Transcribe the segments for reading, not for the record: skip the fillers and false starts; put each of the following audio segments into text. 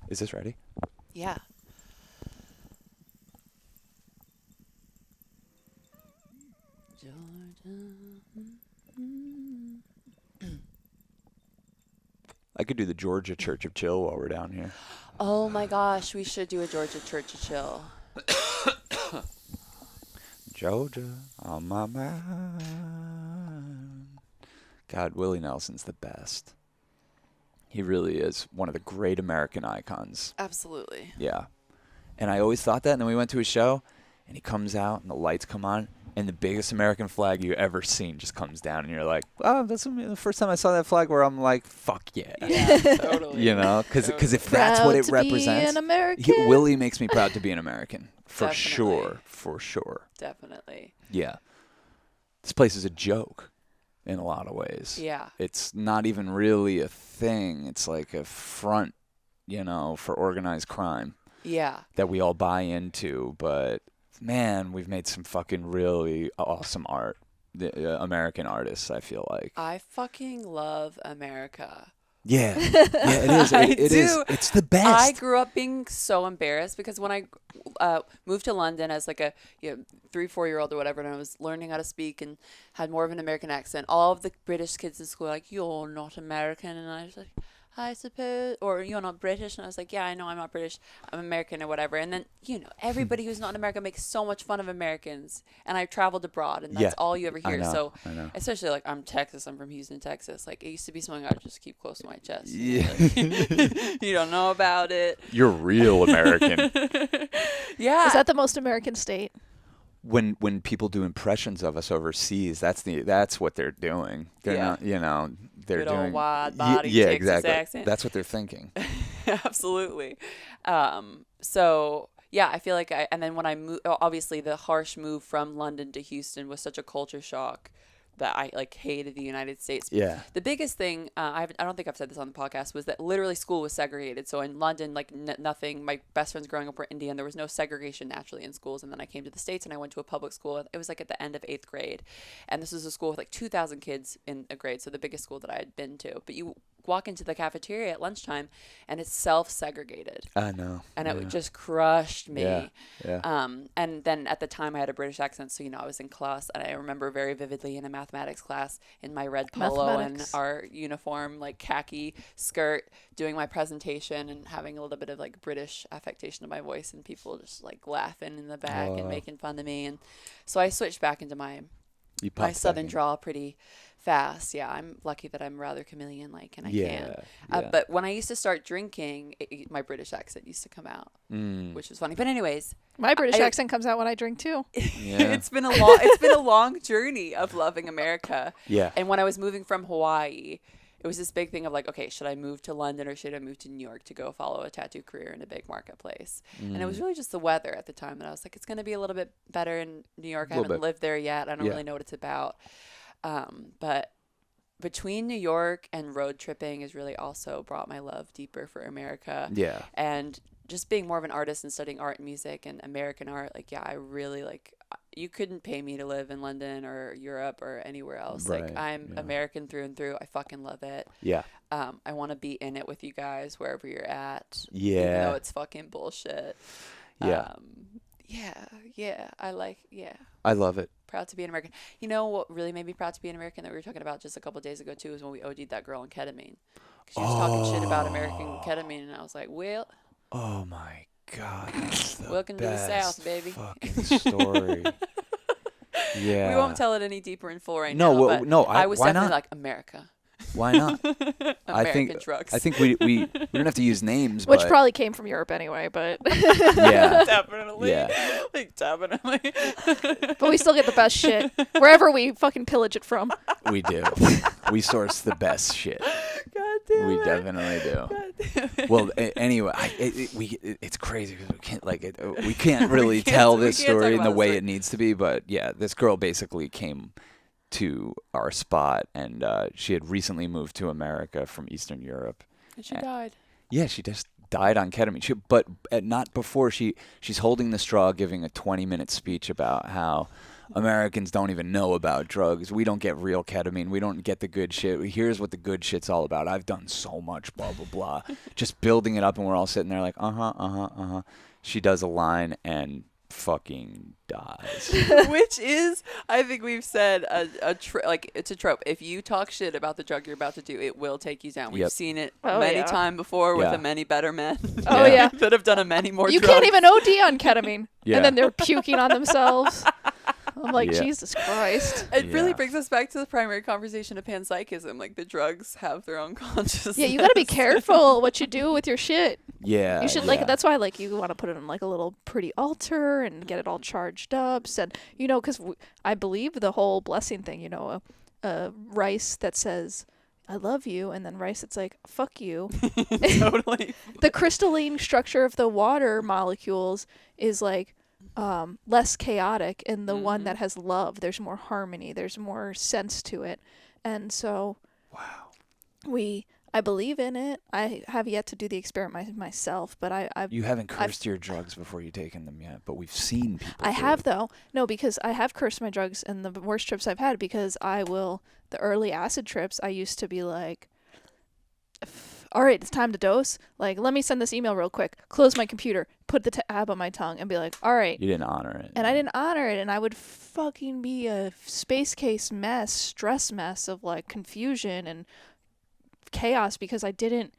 Is this ready? Yeah. I could do the Georgia Church of Chill while we're down here. Oh my gosh, we should do a Georgia Church of Chill. Georgia on my mind. God, Willie Nelson's the best. He really is one of the great American icons. Absolutely. Yeah. And I always thought that. And then we went to a show, and he comes out, and the lights come on, and the biggest American flag you ever seen just comes down, and you're like, oh, that's the first time I saw that flag where I'm like, fuck yeah. Yeah, totally. You know, because if Proud that's what it to represents, be an American. Willie makes me proud to be an American. For Definitely. sure. For sure. Definitely. Yeah. This place is a joke in a lot of ways. Yeah. It's not even really a thing. It's like a front, for organized crime Yeah. that we all buy into. But, man, we've made some fucking really awesome art. The American artists, I feel like. I fucking love America. Yeah. Yeah, it is. It is. do. It's the best. I grew up being so embarrassed because when I moved to London as like a 3-4-year-old or whatever, and I was learning how to speak and had more of an American accent, all of the British kids in school were like, "You're not American," and I was like, "I suppose," or "You're not British," and I was like, "Yeah, I know I'm not British. I'm American or whatever." And then everybody who's not in America makes so much fun of Americans, and I've traveled abroad, and that's Yeah, all you ever hear. I know. Especially like I'm Texas. I'm from Houston, Texas. Like it used to be something I'd just keep close to my chest. Yeah. Like, you don't know about it. You're real American. Yeah. Is that the most American state? When people do impressions of us overseas, that's what they're doing. They're Yeah. not, they're Good doing old wide body yeah, Texas exactly. accent. That's what they're thinking. Absolutely. So yeah, I feel like and then when I moved, obviously the harsh move from London to Houston was such a culture shock that I like hated the United States. Yeah. The biggest thing, I don't think I've said this on the podcast, was that literally school was segregated. So in London, like nothing, my best friends growing up were Indian. There was no segregation naturally in schools. And then I came to the States and I went to a public school. It was like at the end of 8th grade. And this was a school with like 2,000 kids in a grade. So the biggest school that I had been to. But you walk into the cafeteria at lunchtime and it's self-segregated. I know. And it just crushed me. Yeah. And then at the time I had a British accent, so I was in class, and I remember very vividly in a mathematics class in my red polo and our uniform, like khaki skirt, doing my presentation and having a little bit of like British affectation of my voice, and people just like laughing in the back and making fun of me. And so I switched back into my southern drawl pretty fast. Yeah, I'm lucky that I'm rather chameleon-like, and I can. But when I used to start drinking, my British accent used to come out, which was funny. But anyways, My British accent comes out when I drink too. Yeah. it's been a long journey of loving America. Yeah. And when I was moving from Hawaii, it was this big thing of like, okay, should I move to London or should I move to New York to go follow a tattoo career in a big marketplace? And it was really just the weather at the time that I was like, it's going to be a little bit better in New York. I haven't lived there yet. I don't really know what it's about. But between New York and road tripping has really also brought my love deeper for America. Yeah. And just being more of an artist and studying art and music and American art, like, yeah, I really you couldn't pay me to live in London or Europe or anywhere else. Right, Like I'm American through and through. I fucking love it. Yeah. I want to be in it with you guys wherever you're at. Yeah. Even though it's fucking bullshit. Yeah. I love it. Proud to be an American. You know what really made me proud to be an American that we were talking about just a couple of days ago too is when we OD'd that girl on ketamine. Because she was talking shit about American ketamine, and I was like, well. Oh my God. That's the Welcome to the best South, baby. Fucking story. Yeah. We won't tell it any deeper in full right No, now. well, but no, I was why definitely not? like America. Why not? American drugs. I think we don't have to use names, Which but probably came from Europe anyway, but yeah. Definitely. Yeah. Like, definitely. but we still get the best shit wherever we fucking pillage it from. We do. We source the best shit. God damn We it. definitely do. God damn it. Well, anyway, it's crazy because we can't really tell this we can't talk story in the about way this. it needs to be. But yeah, this girl basically came to our spot, and she had recently moved to America from Eastern Europe. And she died. Yeah, she just died on ketamine. But not before. She's holding the straw, giving a 20-minute speech about how Americans don't even know about drugs. We don't get real ketamine. We don't get the good shit. Here's what the good shit's all about. I've done so much, blah, blah, blah. Just building it up, and we're all sitting there like, She does a line and fucking dies. Which is, I think we've said, like, it's a trope. If you talk shit about the drug you're about to do, it will take you down. We've seen it many times before with the many better men. Oh, yeah. That have done a many more You drugs. can't even OD on ketamine. Yeah. And then they're puking on themselves. I'm like, Jesus Christ. It really brings us back to the primary conversation of panpsychism. Like, the drugs have their own consciousness. Yeah, you got to be careful what you do with your shit. Yeah. You should, like, that's why, like, you want to put it on, like, a little pretty altar and get it all charged up. And, you know, because I believe the whole blessing thing, you know, rice that says, I love you, and then rice that's like, fuck you. Totally. The crystalline structure of the water molecules is, like, less chaotic, and the one that has love, there's more harmony, there's more sense to it. And so I believe in it. I have yet to do the experiment myself, but I've You haven't cursed your drugs before you've taken them yet, but we've seen people I do have it. though. No, because I have cursed my drugs in the worst trips I've had, because the early acid trips, I used to be like, all right, it's time to dose. Like, let me send this email real quick. Close my computer, put the tab on my tongue, and be like, all right. You didn't honor it. And I didn't honor it, and I would fucking be a space case mess, stress mess of, like, confusion and chaos because I didn't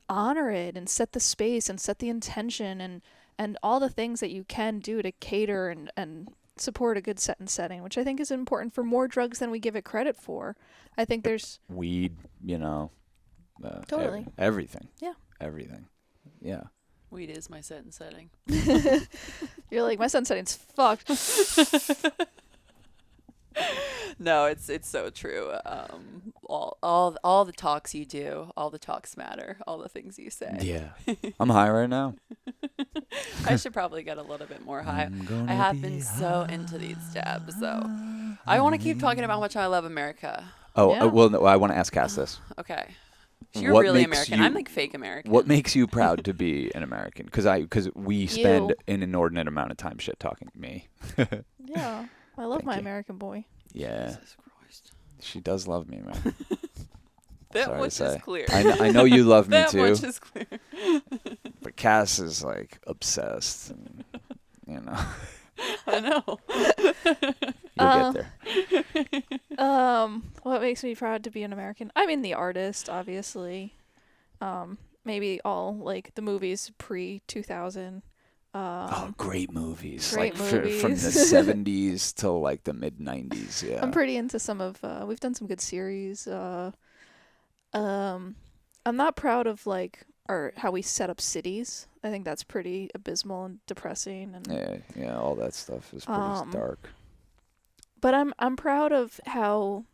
honor it and set the space and set the intention and all the things that you can do to cater and support a good set and setting, which I think is important for more drugs than we give it credit for. I think there's weed, you know. Totally. Everything. Yeah. Everything. Yeah. Weed is my set and setting. You're like, my set and setting's fucked. No, it's so true. All the talks you do, all the talks matter, all the things you say. Yeah. I'm high right now. I should probably get a little bit more high. I have been so into these dabs, though. I want to keep talking about how much I love America. Oh, Yeah. well, no, I want to ask Cass this. Okay. So you're What really makes American. you- I'm like fake American. What makes you proud to be an American? Because we spend an inordinate amount of time shit talking to me. Yeah. I love Thank my you. American boy. Yeah. Jesus Christ. She does love me, man. That Sorry to much is say. clear. I know you love me that too, much is clear. but Cass is like obsessed. And, you know, I know. you'll get there. What makes me proud to be an American? I mean, the artist, obviously. Maybe all, like, the movies pre-2000. Great movies. Great From the movies. 70s till like the mid 90s. Yeah. I'm pretty into some of, we've done some good series. I'm not proud of, like, how we set up cities. I think that's pretty abysmal and depressing. And Yeah, all that stuff is pretty dark. But I'm proud of how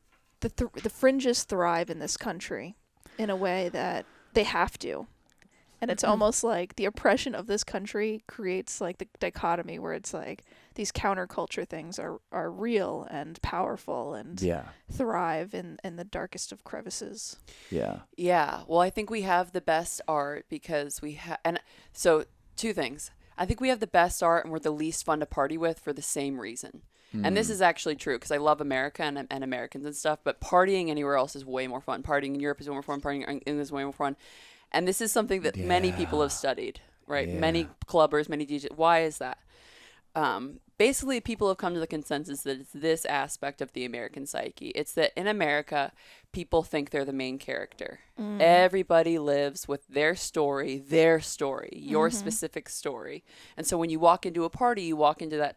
the fringes thrive in this country in a way that they have to. And it's almost like the oppression of this country creates, like, the dichotomy where it's like these counterculture things are real and powerful and thrive in the darkest of crevices. Yeah. Yeah. Well, I think we have the best art because we have, and so two things. I think we have the best art and we're the least fun to party with for the same reason. And this is actually true because I love America and Americans and stuff, but partying anywhere else is way more fun. Partying in Europe is way more fun. Partying in England is way more fun. And this is something that many people have studied, right? Yeah. Many clubbers, many DJs. Why is that? Basically, people have come to the consensus that it's this aspect of the American psyche. It's that in America, people think they're the main character. Everybody lives with their story, your specific story. And so when you walk into a party, you walk into that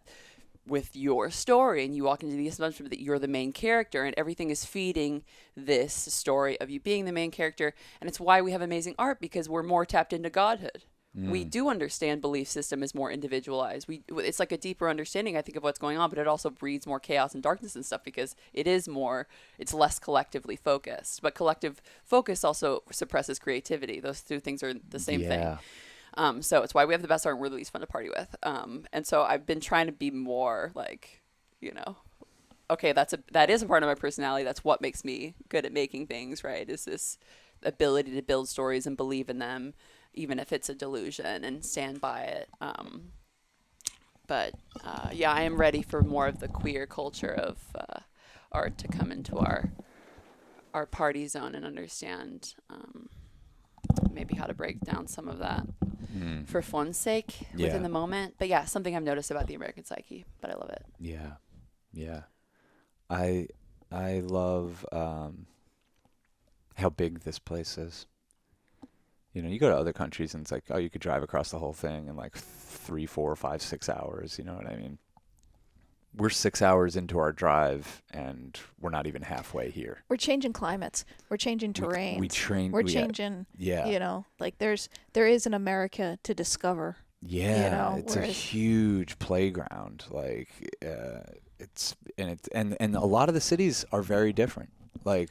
with your story and you walk into the assumption that you're the main character and everything is feeding this story of you being the main character. And it's why we have amazing art, because we're more tapped into godhood. We do understand belief system is more individualized. It's like a deeper understanding, I think, of what's going on, but it also breeds more chaos and darkness and stuff because it's less collectively focused. But collective focus also suppresses creativity. Those two things are the same thing. So it's why we have the best art and we're the least fun to party with. And so I've been trying to be more like, okay, that is a part of my personality. That's what makes me good at making things, right? Is this ability to build stories and believe in them, even if it's a delusion, and stand by it. But yeah, I am ready for more of the queer culture of art to come into our party zone and understand maybe how to break down some of that for fun's sake within the moment. But yeah, something I've noticed about the American psyche, but I love it. Yeah. Yeah. I love how big this place is. You know, you go to other countries and it's like, oh, you could drive across the whole thing in like 3, 4, 5, 6 hours. You know what I mean? We're 6 hours into our drive and we're not even halfway here. We're changing climates. We're changing terrain. We're changing. Yeah. You know, like there is an America to discover. Yeah, you know, it's a huge playground. Like and a lot of the cities are very different. Like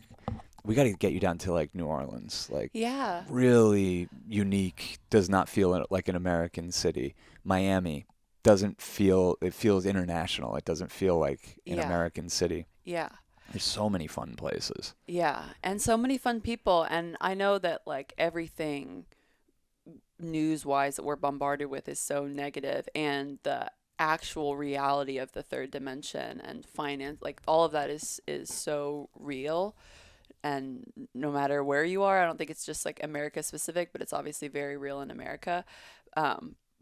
we got to get you down to like New Orleans. Like Yeah. really unique. Does not feel like an American city. Miami doesn't feel. It feels international. It doesn't feel like an American city. Yeah. There's so many fun places. Yeah, and so many fun people, and I know that like everything news-wise that we're bombarded with is so negative, and the actual reality of the third dimension and finance, like all of that is so real. And no matter where you are, I don't think it's just like America specific, but it's obviously very real in America.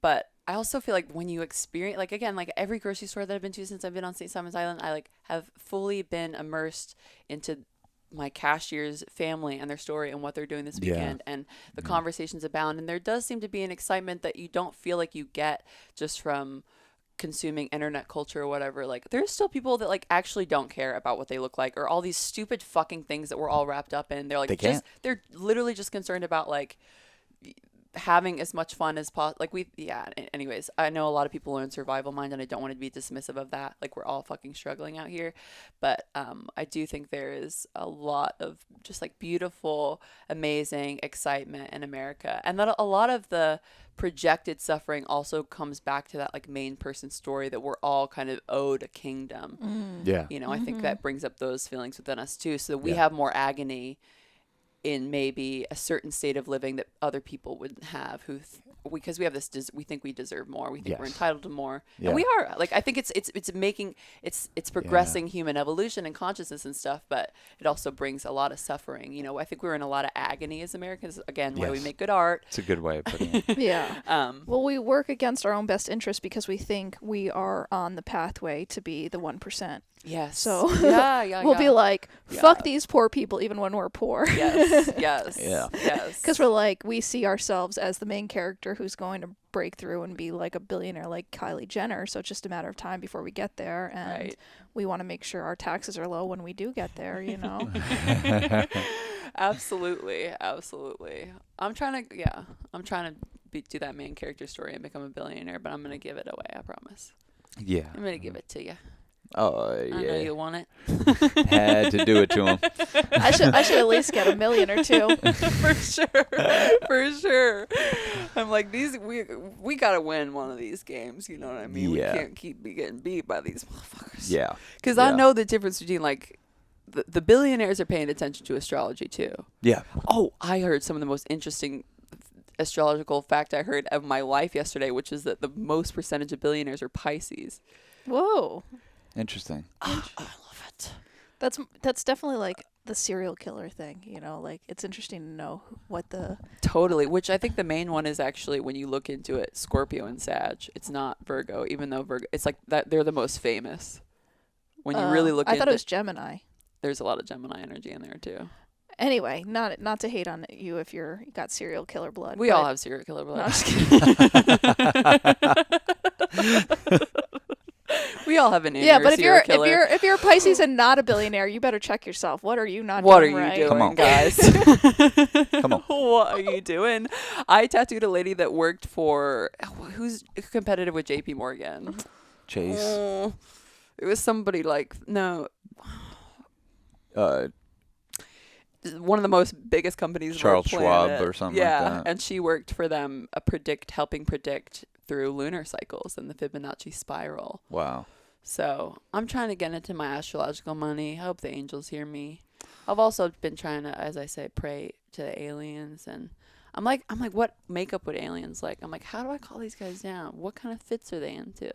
But I also feel like when you experience, like again, like every grocery store that I've been to since I've been on St. Simon's Island, I like have fully been immersed into my cashier's family and their story and what they're doing this weekend, and the conversations abound. And there does seem to be an excitement that you don't feel like you get just from consuming internet culture or whatever. Like there's still people that like actually don't care about what they look like or all these stupid fucking things that we're all wrapped up in. They're like they're literally just concerned about like having as much fun as possible. Like anyways, I know a lot of people are in survival mind, and I don't want to be dismissive of that. Like we're all fucking struggling out here, but I do think there is a lot of just like beautiful, amazing excitement in America, and that a lot of the projected suffering also comes back to that like main person story that we're all kind of owed a kingdom. You know, I think that brings up those feelings within us too, so that we have more agony in maybe a certain state of living that other people wouldn't have, because we have this we think we deserve more, we think we're entitled to more, and we are. Like I think it's progressing human evolution and consciousness and stuff, but it also brings a lot of suffering. You know, I think we're in a lot of agony as Americans, again, why we make good art. It's a good way of putting it. Well, we work against our own best interest because we think we are on the pathway to be the 1%. Yes. So we'll be like, fuck these poor people, even when we're poor. Yes. Because we're like, we see ourselves as the main character who's going to break through and be like a billionaire like Kylie Jenner. So it's just a matter of time before we get there. And we want to make sure our taxes are low when we do get there, you know? Absolutely. I'm trying to do that main character story and become a billionaire, but I'm going to give it away, I promise. Yeah. I'm going to give it to you. Oh, yeah. I know you want it. Had to do it to him. I should at least get $1 million or $2 million. For sure. I'm like, we got to win one of these games, you know what I mean? Yeah. We can't keep getting beat by these motherfuckers. Yeah. Because I know the difference between like the billionaires are paying attention to astrology too. Yeah. Oh, I heard some of the most interesting astrological fact I heard of my life yesterday, which is that the most percentage of billionaires are Pisces. Whoa. Interesting. Oh, I love it. That's definitely like the serial killer thing, you know, like it's interesting to know what the Totally, which I think the main one is actually, when you look into it, Scorpio and Sag. It's not Virgo, even though Virgo, it's like that they're the most famous. When you really look I into thought it was Gemini. There's a lot of Gemini energy in there too. Anyway, not to hate on you if you got serial killer blood. We all have serial killer blood. No, I'm just kidding. We all have an inner but serial killer. if you're a Pisces and not a billionaire, you better check yourself. What are you not What doing are you right? doing, Come on. guys? Come on. What are you doing? I tattooed a lady that worked for, who's competitive with JP Morgan? Chase. It was somebody like, no. One of the most biggest companies Charles on the planet. Schwab or something like that. And she worked for them helping predict through lunar cycles and the Fibonacci spiral. Wow. So I'm trying to get into my astrological money. I hope the angels hear me. I've also been trying to, as I say, pray to the aliens, and I'm like, what makeup would aliens like? I'm like, how do I call these guys down? What kind of fits are they into?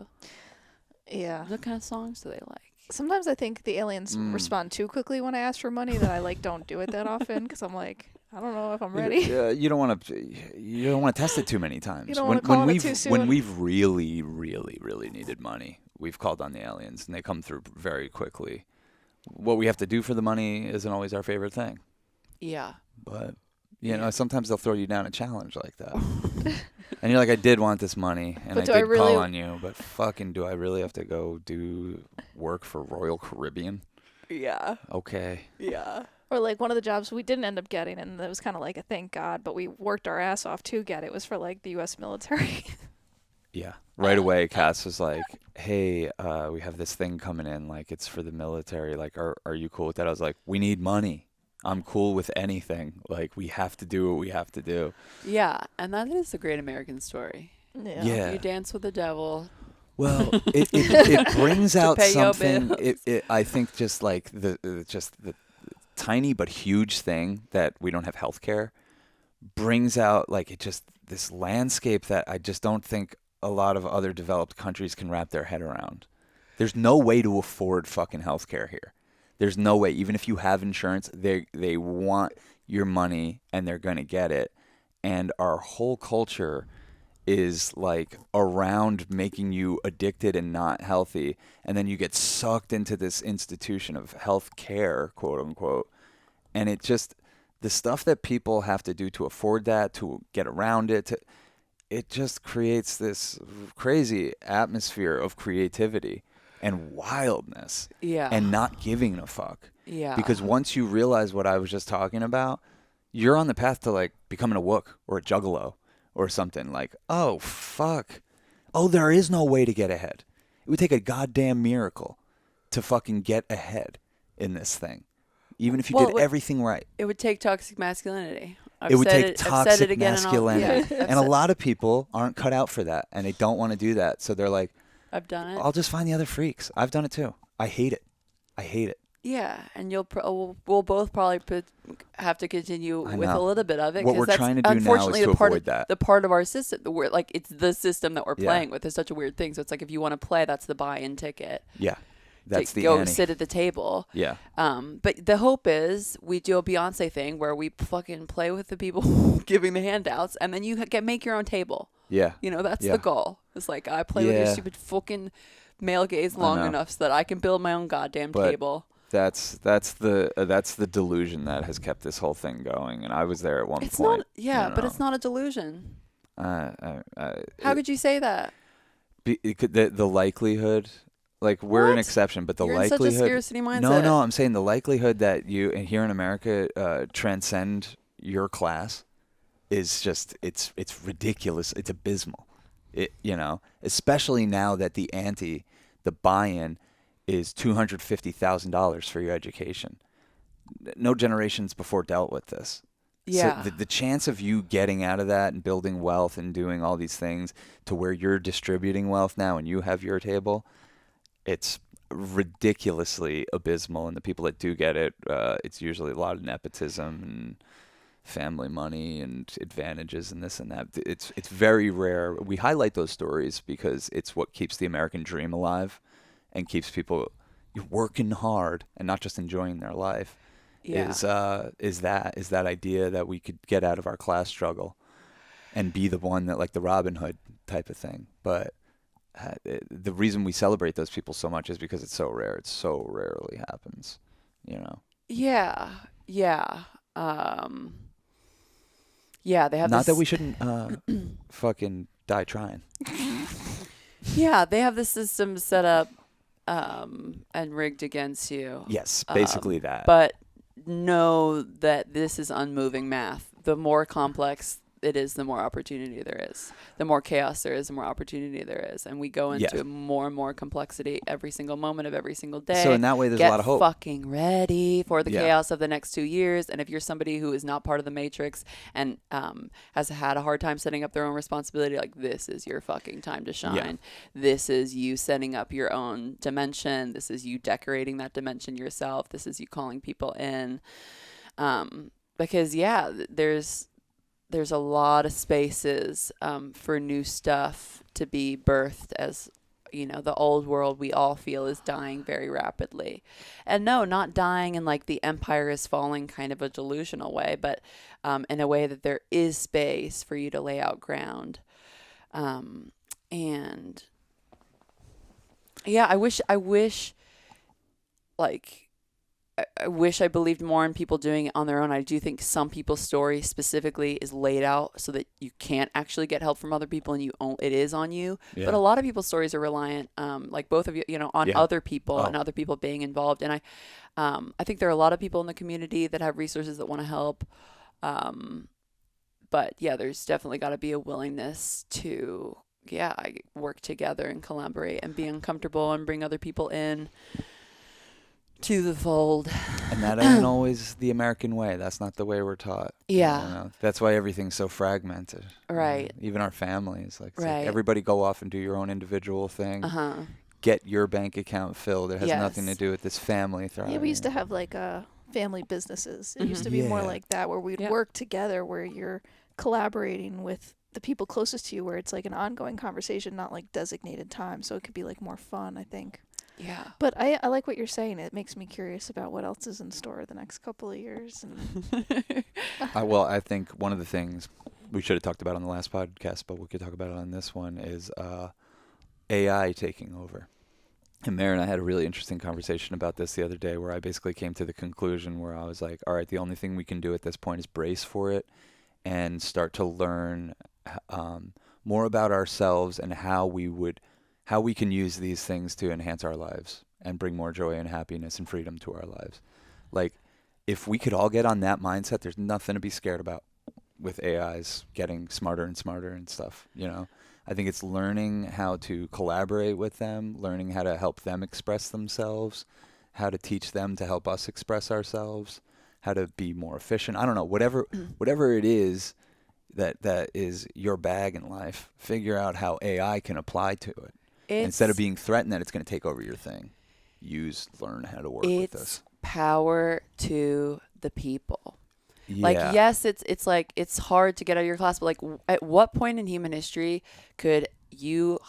Yeah. What kind of songs do they like? Sometimes I think the aliens respond too quickly when I ask for money that I like don't do it that often because I'm like, I don't know if I'm ready. You don't want to test it too many times. You don't want to call it too When soon. we've really, really, really needed money, we've called on the aliens, and they come through very quickly. What we have to do for the money isn't always our favorite thing. Yeah. But, you know, sometimes they'll throw you down a challenge like that. And you're like, I did want this money, and But I did do I really- call on you, but fucking do I really have to go do work for Royal Caribbean? Yeah. Okay. Yeah. Or like one of the jobs we didn't end up getting, and it was kind of like a thank God, but we worked our ass off to get it. Was for like the U.S. military. Yeah. Right away, Cass was like, hey, we have this thing coming in. Like, it's for the military. Like, are you cool with that? I was like, we need money. I'm cool with anything. Like, we have to do what we have to do. Yeah. And that is a great American story. Yeah. You dance with the devil. Well, it brings out pay your something. bills. I think just like the tiny but huge thing that we don't have health care brings out like it just this landscape that I just don't think a lot of other developed countries can wrap their head around. There's no way to afford fucking health care here. There's no way. Even if you have insurance, they want your money and they're going to get it. And our whole culture is like around making you addicted and not healthy, and then you get sucked into this institution of health care, quote unquote, and it just the stuff that people have to do to afford that, to get around it, it just creates this crazy atmosphere of creativity and wildness Yeah. and not giving a fuck. Yeah. Because once you realize what I was just talking about, you're on the path to like becoming a wook or a juggalo or something. Like, oh, fuck. Oh, there is no way to get ahead. It would take a goddamn miracle to fucking get ahead in this thing. Even if you did everything right. It would take toxic masculinity. It would take I've said toxic it again masculinity. And And a lot of people aren't cut out for that, and they don't want to do that. So they're like, I've done it. I'll just find the other freaks. I've done it too. I hate it. I hate it. Yeah, and we'll both probably have to continue I with a know. little bit of it. What 'cause we're that's trying to do now is unfortunately to the part avoid of, that. The part of our system, like it's the system that we're Yeah. playing with. It's such a weird thing. So it's like if you want to play, that's the buy-in ticket. Yeah. That's to the go ante. sit at the table. Yeah. But the hope is we do a Beyonce thing where we fucking play with the people giving the handouts, and then you make your own table. Yeah. You know, that's Yeah. the goal. It's like I play with your Yeah. stupid fucking male gaze long know. enough so that I can build my own goddamn But table. That's the delusion that has kept this whole thing going. And I was there at one It's point. not, yeah, you but know. it's not a delusion. How How could you say that? the likelihood, like we're an What? exception, but the You're in such a likelihood. scarcity mindset. No, I'm saying the likelihood that you and here in America transcend your class is just it's ridiculous. It's abysmal. Especially now that the buy-in is $250,000 for your education. No generations before dealt with this. Yeah. So the chance of you getting out of that and building wealth and doing all these things to where you're distributing wealth now and you have your table, it's ridiculously abysmal. And the people that do get it, it's usually a lot of nepotism and family money and advantages and this and that. It's very rare. We highlight those stories because it's what keeps the American dream alive and keeps people working hard and not just enjoying their life. Yeah. Is that idea that we could get out of our class struggle and be the one that, like the Robin Hood type of thing. But the reason we celebrate those people so much is because it's so rare. It so rarely happens, you know. Yeah. Yeah. Yeah, they have Not this, that we shouldn't fucking die trying. Yeah, they have the system set up and rigged against you. Yes, basically that. But know that this is unmoving math. The more complex it is, the more opportunity there is. The more chaos there is, the more opportunity there is. And we go into more and more complexity every single moment of every single day. So in that way, there's a lot of hope. Get fucking ready for the Yeah. chaos of the next 2 years. And if you're somebody who is not part of the matrix and has had a hard time setting up their own responsibility, like, this is your fucking time to shine. Yeah. This is you setting up your own dimension. This is you decorating that dimension yourself. This is you calling people in. Because, yeah, there's there's a lot of spaces for new stuff to be birthed, as the old world we all feel is dying very rapidly. And no, not dying in like the empire is falling kind of a delusional way, but in a way that there is space for you to lay out ground. And yeah, I wish like I wish I believed more in people doing it on their own. I do think some people's story specifically is laid out so that you can't actually get help from other people, and it is on you. Yeah. But a lot of people's stories are reliant, like both of you, on other people and other people being involved. And I think there are a lot of people in the community that have resources that want to help. But yeah, there's definitely got to be a willingness to work together and collaborate and be uncomfortable and bring other people in to the fold. And that ain't always the American way. That's not the way we're taught. Yeah. That's why everything's so fragmented. Right. Even our families. Like right. Everybody go off and do your own individual thing. Get your bank account filled. It has nothing to do with this family thriving. Yeah, we used to have like family businesses. It used to be more like that, where we'd work together, where you're collaborating with the people closest to you, where it's like an ongoing conversation, not like designated time. So it could be like more fun, I think. Yeah. But I like what you're saying. It makes me curious about what else is in store the next couple of years. And well, I think one of the things we should have talked about on the last podcast, but we could talk about it on this one, is AI taking over. And Mare and I had a really interesting conversation about this the other day, where I basically came to the conclusion where I was like, all right, the only thing we can do at this point is brace for it and start to learn more about ourselves and how we can use these things to enhance our lives and bring more joy and happiness and freedom to our lives. Like, if we could all get on that mindset, there's nothing to be scared about with AIs getting smarter and smarter and stuff, I think it's learning how to collaborate with them, learning how to help them express themselves, how to teach them to help us express ourselves, how to be more efficient. I don't know, whatever it is that is your bag in life, figure out how AI can apply to it. Instead of being threatened that it's going to take over your thing, learn how to work with this. It's power to the people. Yeah. Like, yes, it's like, it's hard to get out of your class, but like, at what point in human history could you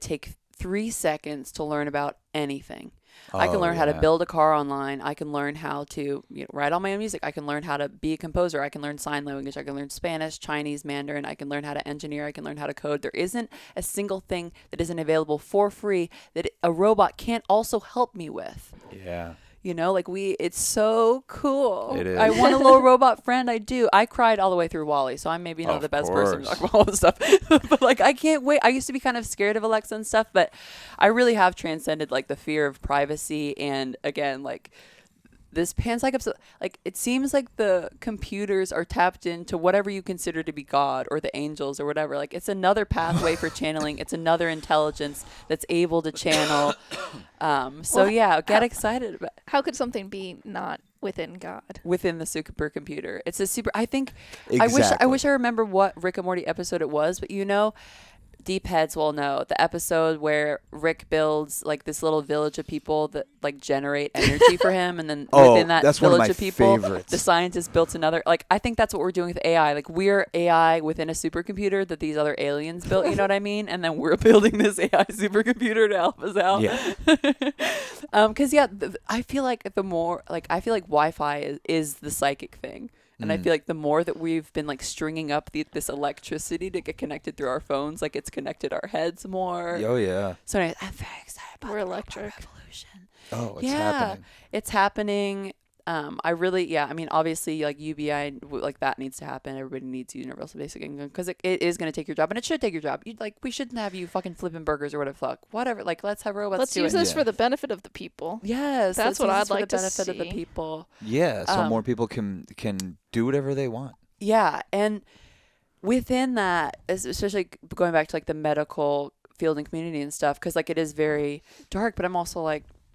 take 3 seconds to learn about anything? I can learn how to build a car online. I can learn how to write all my own music. I can learn how to be a composer. I can learn sign language. I can learn Spanish, Chinese, Mandarin. I can learn how to engineer. I can learn how to code. There isn't a single thing that isn't available for free that a robot can't also help me with. Yeah. It's so cool. It is. I want a little robot friend. I do. I cried all the way through WALL-E, so I'm maybe not the best person to talk about all this stuff. But I can't wait. I used to be kind of scared of Alexa and stuff, but I really have transcended the fear of privacy. And again, this panpsychism, it seems like the computers are tapped into whatever you consider to be God or the angels or whatever. It's another pathway for channeling. It's another intelligence that's able to channel. Get excited about it. How could something be not within God? Within the supercomputer. It's a super, I think, Exactly. I wish I remember what Rick and Morty episode it was, but deep heads will know the episode where Rick builds this little village of people that generate energy for him, and then within that village of people, the scientists built another. I think that's what we're doing with AI. We're AI within a supercomputer that these other aliens built. You know what I mean? And then we're building this AI supercomputer to help us out. Yeah. Because I feel like the more I feel like Wi-Fi is the psychic thing. And I feel like the more that we've been stringing up this electricity to get connected through our phones, it's connected our heads more. Oh yeah. So anyways, I'm very excited about We're the electric revolution. Oh, it's happening. It's happening. I really, I mean, obviously, UBI, that needs to happen. Everybody needs universal basic income because it is going to take your job, and it should take your job. We shouldn't have you fucking flipping burgers or whatever. Let's have robots. Let's do use it. this for the benefit of the people. Yes, that's what I'd like to see. For the benefit of the people. Yeah, so more people can do whatever they want. Yeah, and within that, especially going back to the medical field and community and stuff, because it is very dark. But I'm also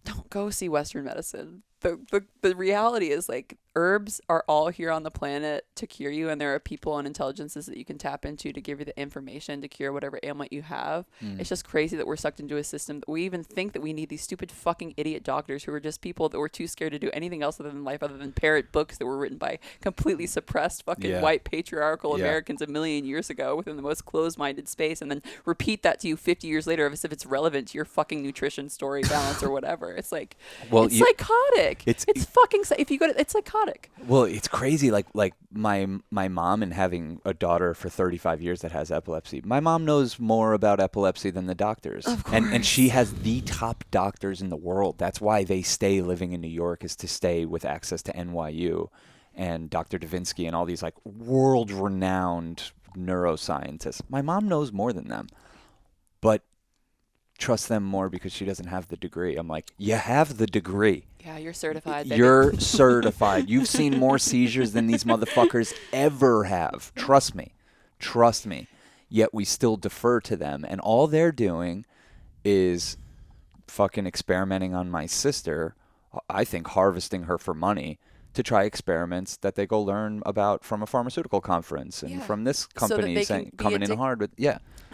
don't go see Western medicine. the reality is like herbs are all here on the planet to cure you, and there are people and intelligences that you can tap into to give you the information to cure whatever ailment you have. It's just crazy that we're sucked into a system that we even think that we need these stupid fucking idiot doctors who are just people that were too scared to do anything else other than life, other than parrot books that were written by completely suppressed fucking white patriarchal Americans a million years ago within the most closed-minded space, and then repeat that to you 50 years later as if it's relevant to your fucking nutrition story, balance, or whatever. It's like, it's psychotic. It's fucking, if you go to, it's psychotic. Well, it's crazy. Like my mom, and having a daughter for 35 years that has epilepsy. My mom knows more about epilepsy than the doctors. Of course. And she has the top doctors in the world. That's why they stay living in New York, is to stay with access to NYU and Dr. Davinsky and all these like world-renowned neuroscientists. My mom knows more than them, but trust them more because she doesn't have the degree. I'm like, you have the degree. Yeah, you're certified. Baby. You're certified. You've seen more seizures than these motherfuckers ever have. Trust me. Trust me. Yet we still defer to them. And all they're doing is fucking experimenting on my sister, I think harvesting her for money, to try experiments that they go learn about from a pharmaceutical conference and from this company coming in hard with,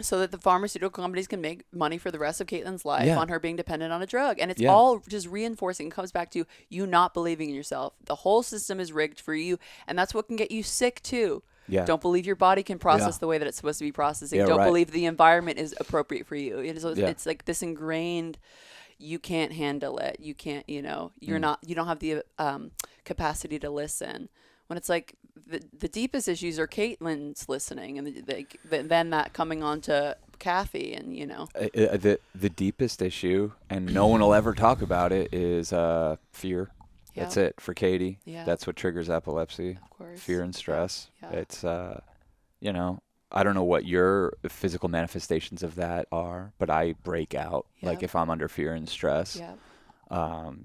so that the pharmaceutical companies can make money for the rest of Caitlin's life on her being dependent on a drug. And it's all just reinforcing. It comes back to you not believing in yourself. The whole system is rigged for you, and that's what can get you sick too. Yeah. Don't believe your body can process the way that it's supposed to be processing. Don't believe the environment is appropriate for you. It's like this ingrained, you can't handle it. You can't, you don't have the capacity to listen. When it's like the deepest issues are Caitlin's listening, and then that coming on to Kathy, and the deepest issue, and no one will ever talk about it, is fear. That's it for Katie. That's what triggers epilepsy. Of course. Fear and stress. It's I don't know what your physical manifestations of that are, but I break out like if I'm under fear and stress.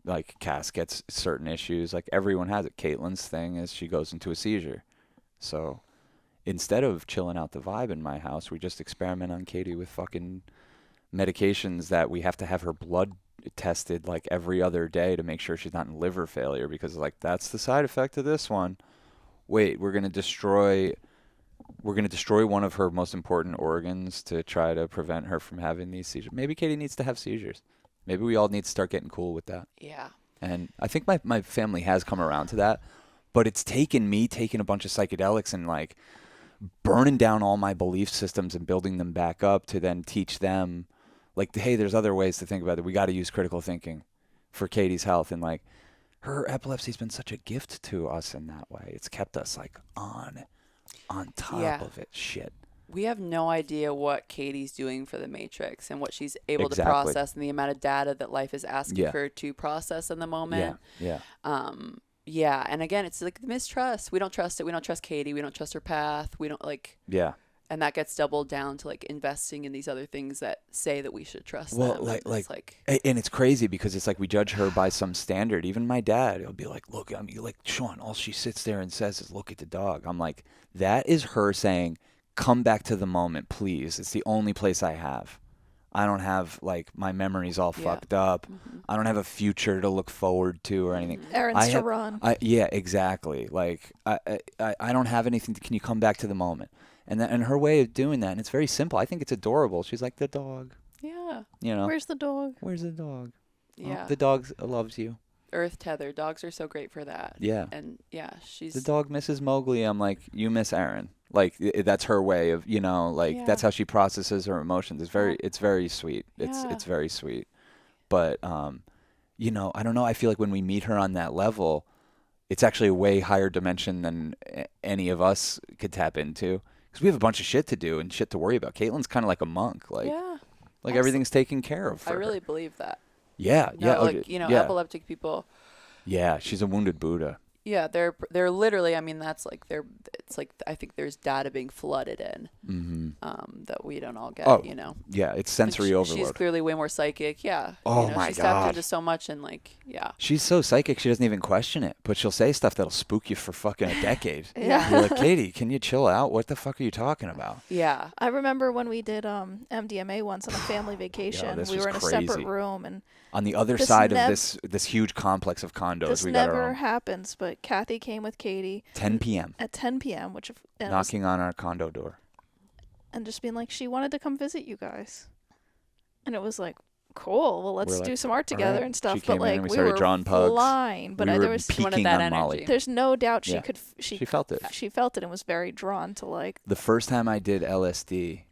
Like Cass gets certain issues. Like everyone has it. Caitlin's thing is she goes into a seizure. So instead of chilling out the vibe in my house, we just experiment on Katie with fucking medications that we have to have her blood tested like every other day to make sure she's not in liver failure, because like that's the side effect of this one. Wait, we're gonna destroy one of her most important organs to try to prevent her from having these seizures. Maybe Katie needs to have seizures. Maybe we all need to start getting cool with that. Yeah. And I think my family has come around to that, but it's taken me taking a bunch of psychedelics and like burning down all my belief systems and building them back up to then teach them like, hey, there's other ways to think about it. We got to use critical thinking for Katie's health. And like her epilepsy's been such a gift to us in that way. It's kept us like on top of it. Shit. We have no idea what Katie's doing for the Matrix and what she's able to process, and the amount of data that life is asking her to process in the moment. Yeah. And again, it's like the mistrust. We don't trust it. We don't trust Katie. We don't trust her path. We don't like. Yeah. And that gets doubled down to like investing in these other things that say that we should trust them. And it's crazy because it's like we judge her by some standard. Even my dad, he'll be like, look, I mean, like, Sean, all she sits there and says is look at the dog. I'm like, that is her saying, come back to the moment, please. It's the only place I have. I don't have, like, my memory's all fucked up. Mm-hmm. I don't have a future to look forward to or anything. Errands to run. Yeah, exactly. Like, I don't have anything. Can you come back to the moment? And her way of doing that, and it's very simple. I think it's adorable. She's like, the dog. Yeah. You know. Where's the dog? Where's the dog? Yeah. Oh, the dog loves you. Earth tether. Dogs are so great for that. Yeah. And yeah, she's. The dog misses Mowgli. I'm like, you miss Aaron. Like that's her way of, that's how she processes her emotions. It's very sweet. It's very sweet. But I don't know. I feel like when we meet her on that level, it's actually a way higher dimension than any of us could tap into, because we have a bunch of shit to do and shit to worry about. Caitlin's kind of like a monk. Like everything's taken care of for I really her. believe that. Yeah. Epileptic people. Yeah, she's a wounded Buddha. Yeah, they're literally. I mean, that's like they're. It's like I think there's data being flooded in, that we don't all get. Oh, You know. yeah, it's And sensory she's overload. clearly way more psychic. Yeah. Oh You know, my she's tapped God. into so much and like, yeah. She's so psychic, she doesn't even question it, but she'll say stuff that'll spook you for fucking a decade. Yeah. You're like, Katie, can you chill out? What the fuck are you talking about? Yeah. I remember when we did MDMA once on a family vacation. this We was were in a crazy. separate room, and On the other This side of nev- this huge complex of condos, this we got our never own. happens. But Kathy came with Katie 10 p.m. at 10 p.m., which and, knocking on our condo door. and just being like, she wanted to come visit you guys, and it was like, cool. Well, let's We're do like, some art all together right. and stuff. She came But in like and we we started were drawing pugs. flying, but we were there was peaking that on energy. Molly. there's no doubt Yeah. she felt it. She felt it and was very drawn to like. The first time I did LSD,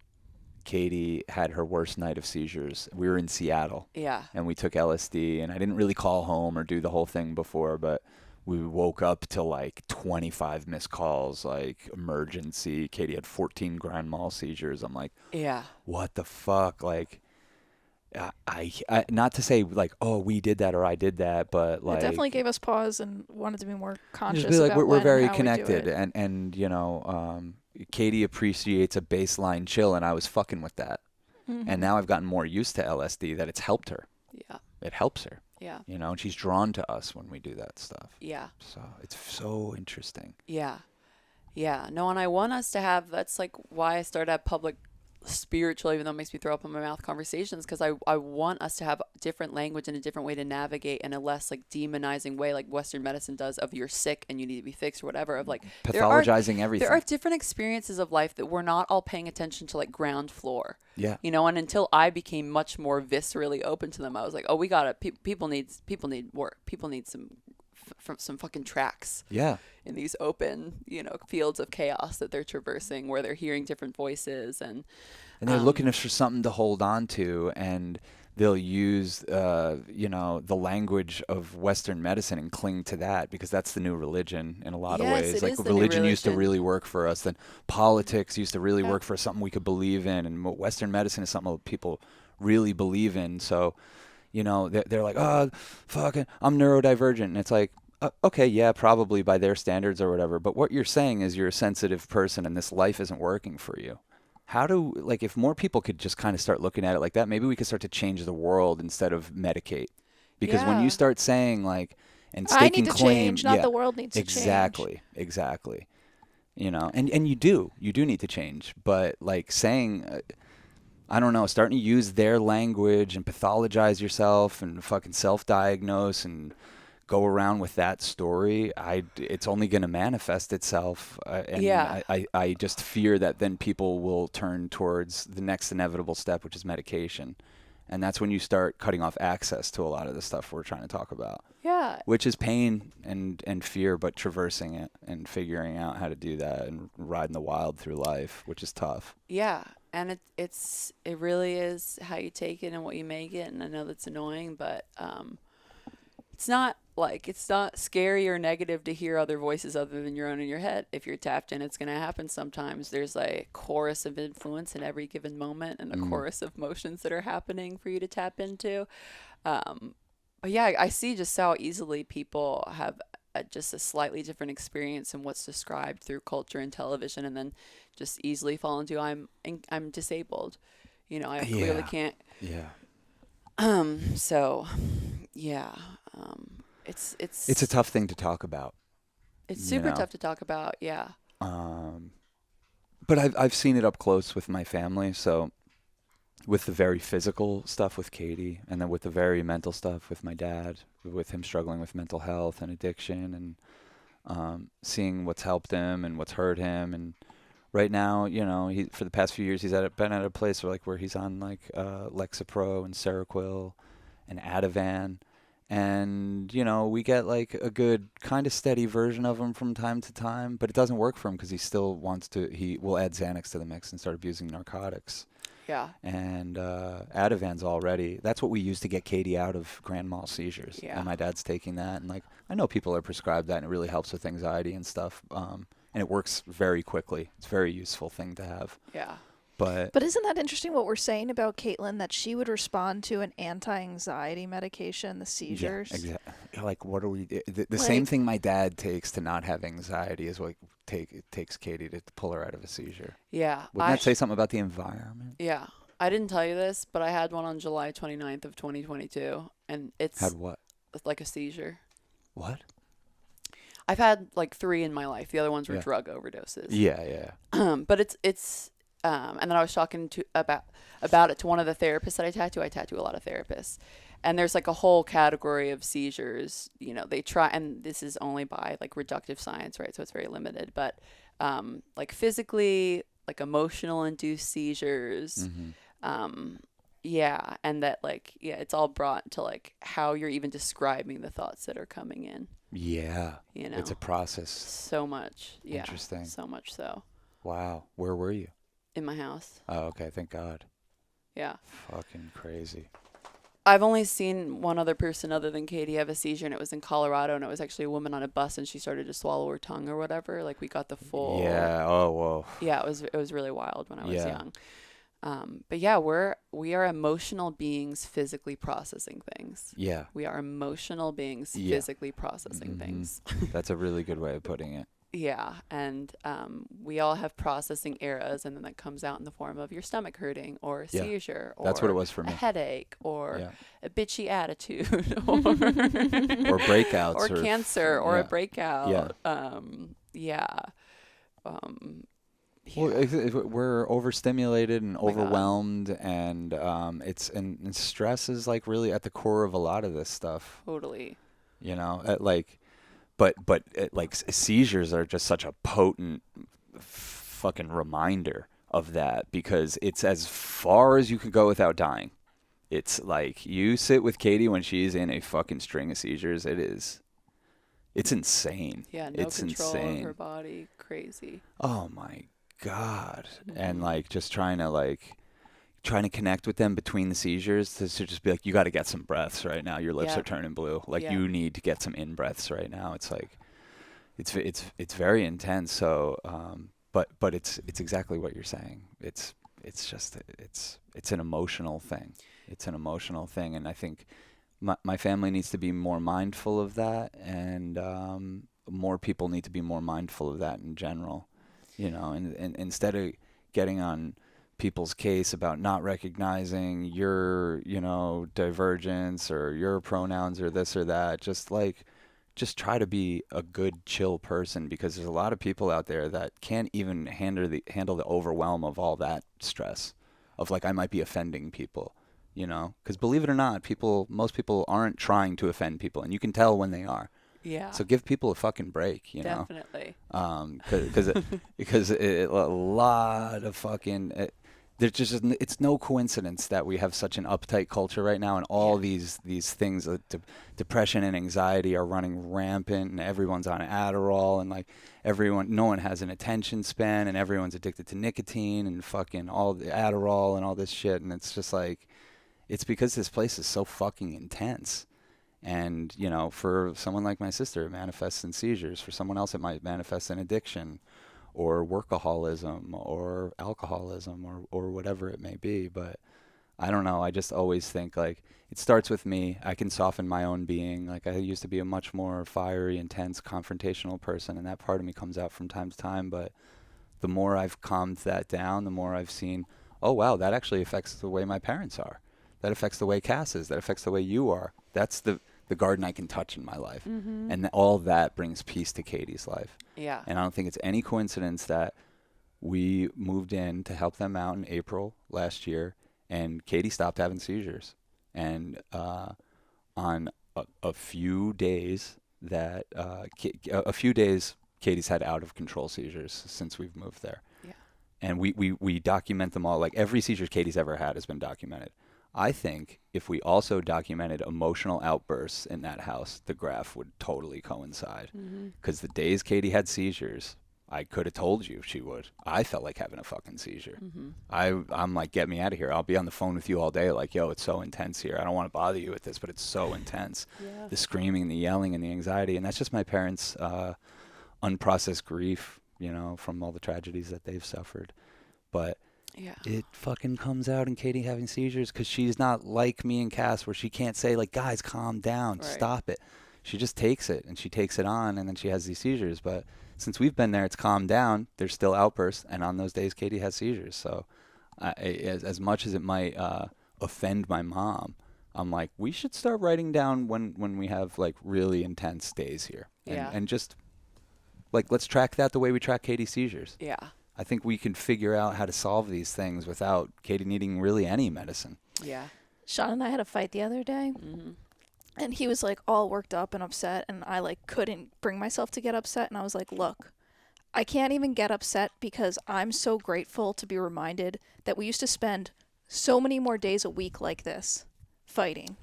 Katie had her worst night of seizures. We were in Seattle. Yeah. And we took LSD, and I didn't really call home or do the whole thing before, but we woke up to like 25 missed calls, like emergency. Katie had 14 grand mal seizures. I'm like, Yeah. what the fuck? Like, I not to say like, oh, we did that or I did that, but like, It definitely gave us pause and wanted to be more conscious. just be like, about we're when very and how we do connected, it. and you know, Katie appreciates a baseline chill, and I was fucking with that. Mm-hmm. And now I've gotten more used to LSD that it's helped her. Yeah. It helps her. Yeah. You know, and she's drawn to us when we do that stuff. Yeah. So it's so interesting. Yeah. Yeah. No, and I want us to have, that's like why I started at public spiritual, even though it makes me throw up in my mouth, conversations, because I want us to have different language and a different way to navigate in a less like demonizing way, like Western medicine does, of you're sick and you need to be fixed or whatever, of like Pathologizing everything. There are different experiences of life that we're not all paying attention to, like ground floor. Yeah. You know, and until I became much more viscerally open to them, I was like, oh, we got it. People need work. People need some fucking tracks. Yeah. In these open, you know, fields of chaos that they're traversing, where they're hearing different voices and they're looking for something to hold on to, and they'll use, you know, the language of Western medicine and cling to that because that's the new religion in a lot of Yes, ways. it Like is the new religion used to religion. really work for us, then politics used to really Yeah. work for something we could believe in, and Western medicine is something that people really believe in. So, you know, they're like, oh, fucking, I'm neurodivergent, and it's like, okay, yeah, probably by their standards or whatever. But what you're saying is you're a sensitive person and this life isn't working for you. Like, if more people could just kind of start looking at it like that, maybe we could start to change the world instead of medicate. Because when Yeah. you start saying, like, and I staking need to claim, change, not yeah, the world needs to change. exactly. You know, and you do need to change. But, like, saying, I don't know, starting to use their language and pathologize yourself and fucking self-diagnose and go around with that story, it's only going to manifest itself. And Yeah. I just fear that then people will turn towards the next inevitable step, which is medication. And that's when you start cutting off access to a lot of the stuff we're trying to talk about. yeah. Which is pain and fear, but traversing it and figuring out how to do that and riding the wild through life, which is tough. Yeah. And it really is how you take it and what you make it. And I know that's annoying, but it's not scary or negative to hear other voices other than your own in your head. If you're tapped in, it's going to happen sometimes. There's a chorus of influence in every given moment and a chorus of motions that are happening for you to tap into. But yeah, I see just how easily people have just a slightly different experience in what's described through culture and television, and then just easily fall into I'm disabled. You know, I clearly can't. Yeah. So, yeah. It's It's a tough thing to talk about. It's you super know. tough to talk about. Yeah. But I've seen it up close with my family. So with the very physical stuff with Katie, and then with the very mental stuff with my dad, with him struggling with mental health and addiction, and seeing what's helped him and what's hurt him. And right now, you know, for the past few years, he's been at a place where he's on like Lexapro and Seroquel and Ativan. And, you know, we get like a good kind of steady version of him from time to time, but it doesn't work for him because he will add Xanax to the mix and start abusing narcotics. Yeah. And Ativan's that's what we use to get Katie out of grand mal seizures. Yeah. And my dad's taking that. And like, I know people are prescribed that and it really helps with anxiety and stuff. And it works very quickly. It's a very useful thing to have. Yeah. But isn't that interesting what we're saying about Caitlin, that she would respond to an anti-anxiety medication, the seizures? Yeah, exactly. Like, what are we? The same thing my dad takes to not have anxiety is what it takes Katie to pull her out of a seizure. Yeah. Wouldn't that say something about the environment? Yeah. I didn't tell you this, but I had one on July 29th of 2022, and it's Had what? like a seizure. What? I've had like 3 in my life. The other ones were Yeah. drug overdoses. Yeah. But it's and then I was talking about it to one of the therapists that I tattoo. I tattoo a lot of therapists. And there's like a whole category of seizures. You know, they try, and this is only by like reductive science, right? So it's very limited. But like physically, like emotional induced seizures. Mm-hmm. Yeah, and that like it's all brought to like how you're even describing the thoughts that are coming in. Yeah. You know, It's a process. so much. Yeah, Interesting. so much so. Wow. Where were you? In my house. Oh, okay. Thank God. Yeah. Fucking crazy. I've only seen one other person other than Katie have a seizure, and it was in Colorado, and it was actually a woman on a bus, and she started to swallow her tongue or whatever. Like, we got the full. Yeah. Oh, whoa. Yeah, it was really wild when I was Yeah. young. But yeah, we are emotional beings physically processing things. Yeah. We are emotional beings Yeah. physically processing Mhm. things. That's a really good way of putting it. Yeah, and we all have processing eras, and then that comes out in the form of your stomach hurting, or a Yeah. seizure, or That's what it was for a me. headache, or Yeah. a bitchy attitude, Or breakouts. or cancer, or yeah. a breakout. Yeah. Yeah. Well, if we're overstimulated and Oh my God. overwhelmed, and and stress is like really at the core of a lot of this stuff. Totally. You know, like seizures are just such a potent fucking reminder of that, because it's as far as you can go without dying. It's like you sit with Katie when she's in a fucking string of seizures. It's insane. Yeah, no It's control insane. of her body. Crazy. Oh my God. And Mhm. like just trying to connect with them between the seizures to just be like, you got to get some breaths right now. Your lips Yeah. are turning blue. Like Yeah. you need to get some in breaths right now. It's like, it's very intense. So, but it's exactly what you're saying. It's an emotional thing. It's an emotional thing. And I think my family needs to be more mindful of that. And, more people need to be more mindful of that in general, you know, and instead of getting on people's case about not recognizing your, you know, divergence or your pronouns or this or that, just try to be a good, chill person, because there's a lot of people out there that can't even handle the overwhelm of all that stress of like, I might be offending people, you know, because believe it or not, most people aren't trying to offend people, and you can tell when they are. Yeah. So give people a fucking break, you know. Definitely. Because a lot of fucking there's just it's no coincidence that we have such an uptight culture right now, and all these things, depression and anxiety are running rampant, and everyone's on Adderall, and like no one has an attention span, and everyone's addicted to nicotine and fucking all the Adderall and all this shit, and it's just like, it's because this place is so fucking intense. And, you know, for someone like my sister, it manifests in seizures. For someone else, it might manifest in addiction or workaholism or alcoholism or whatever it may be. But I don't know. I just always think, like, it starts with me. I can soften my own being. Like, I used to be a much more fiery, intense, confrontational person, and that part of me comes out from time to time. But the more I've calmed that down, the more I've seen, oh, wow, that actually affects the way my parents are. That affects the way Cass is. That affects the way you are. That's the garden I can touch in my life. Mm-hmm. And all that brings peace to Katie's life. Yeah. And I don't think it's any coincidence that we moved in to help them out in April last year, and Katie stopped having seizures. And on a few days Katie's had out of control seizures since we've moved there. Yeah. And we document them all. Like, every seizure Katie's ever had has been documented. I think if we also documented emotional outbursts in that house, the graph would totally coincide. Because the days Katie had seizures, I could have told you she would. I felt like having a fucking seizure. I'm like, get me out of here. I'll be on the phone with you all day like, yo, it's so intense here. I don't want to bother you with this, but it's so intense. Yeah. The screaming, the yelling, and the anxiety. And that's just my parents' unprocessed grief, you know, from all the tragedies that they've suffered. But Yeah. it fucking comes out in Katie having seizures because she's not like me and Cass where she can't say like, guys, calm down, Right. stop it. She just takes it and she takes it on and then she has these seizures. But since we've been there, it's calmed down. There's still outbursts. And on those days, Katie has seizures. So as much as it might offend my mom, I'm like, we should start writing down when we have like really intense days here. And just like, let's track that the way we track Katie's seizures. Yeah. I think we can figure out how to solve these things without Katie needing really any medicine. Yeah. Sean and I had a fight the other day, and he was like all worked up and upset, and I like couldn't bring myself to get upset, and I was like, look, I can't even get upset because I'm so grateful to be reminded that we used to spend so many more days a week like this fighting.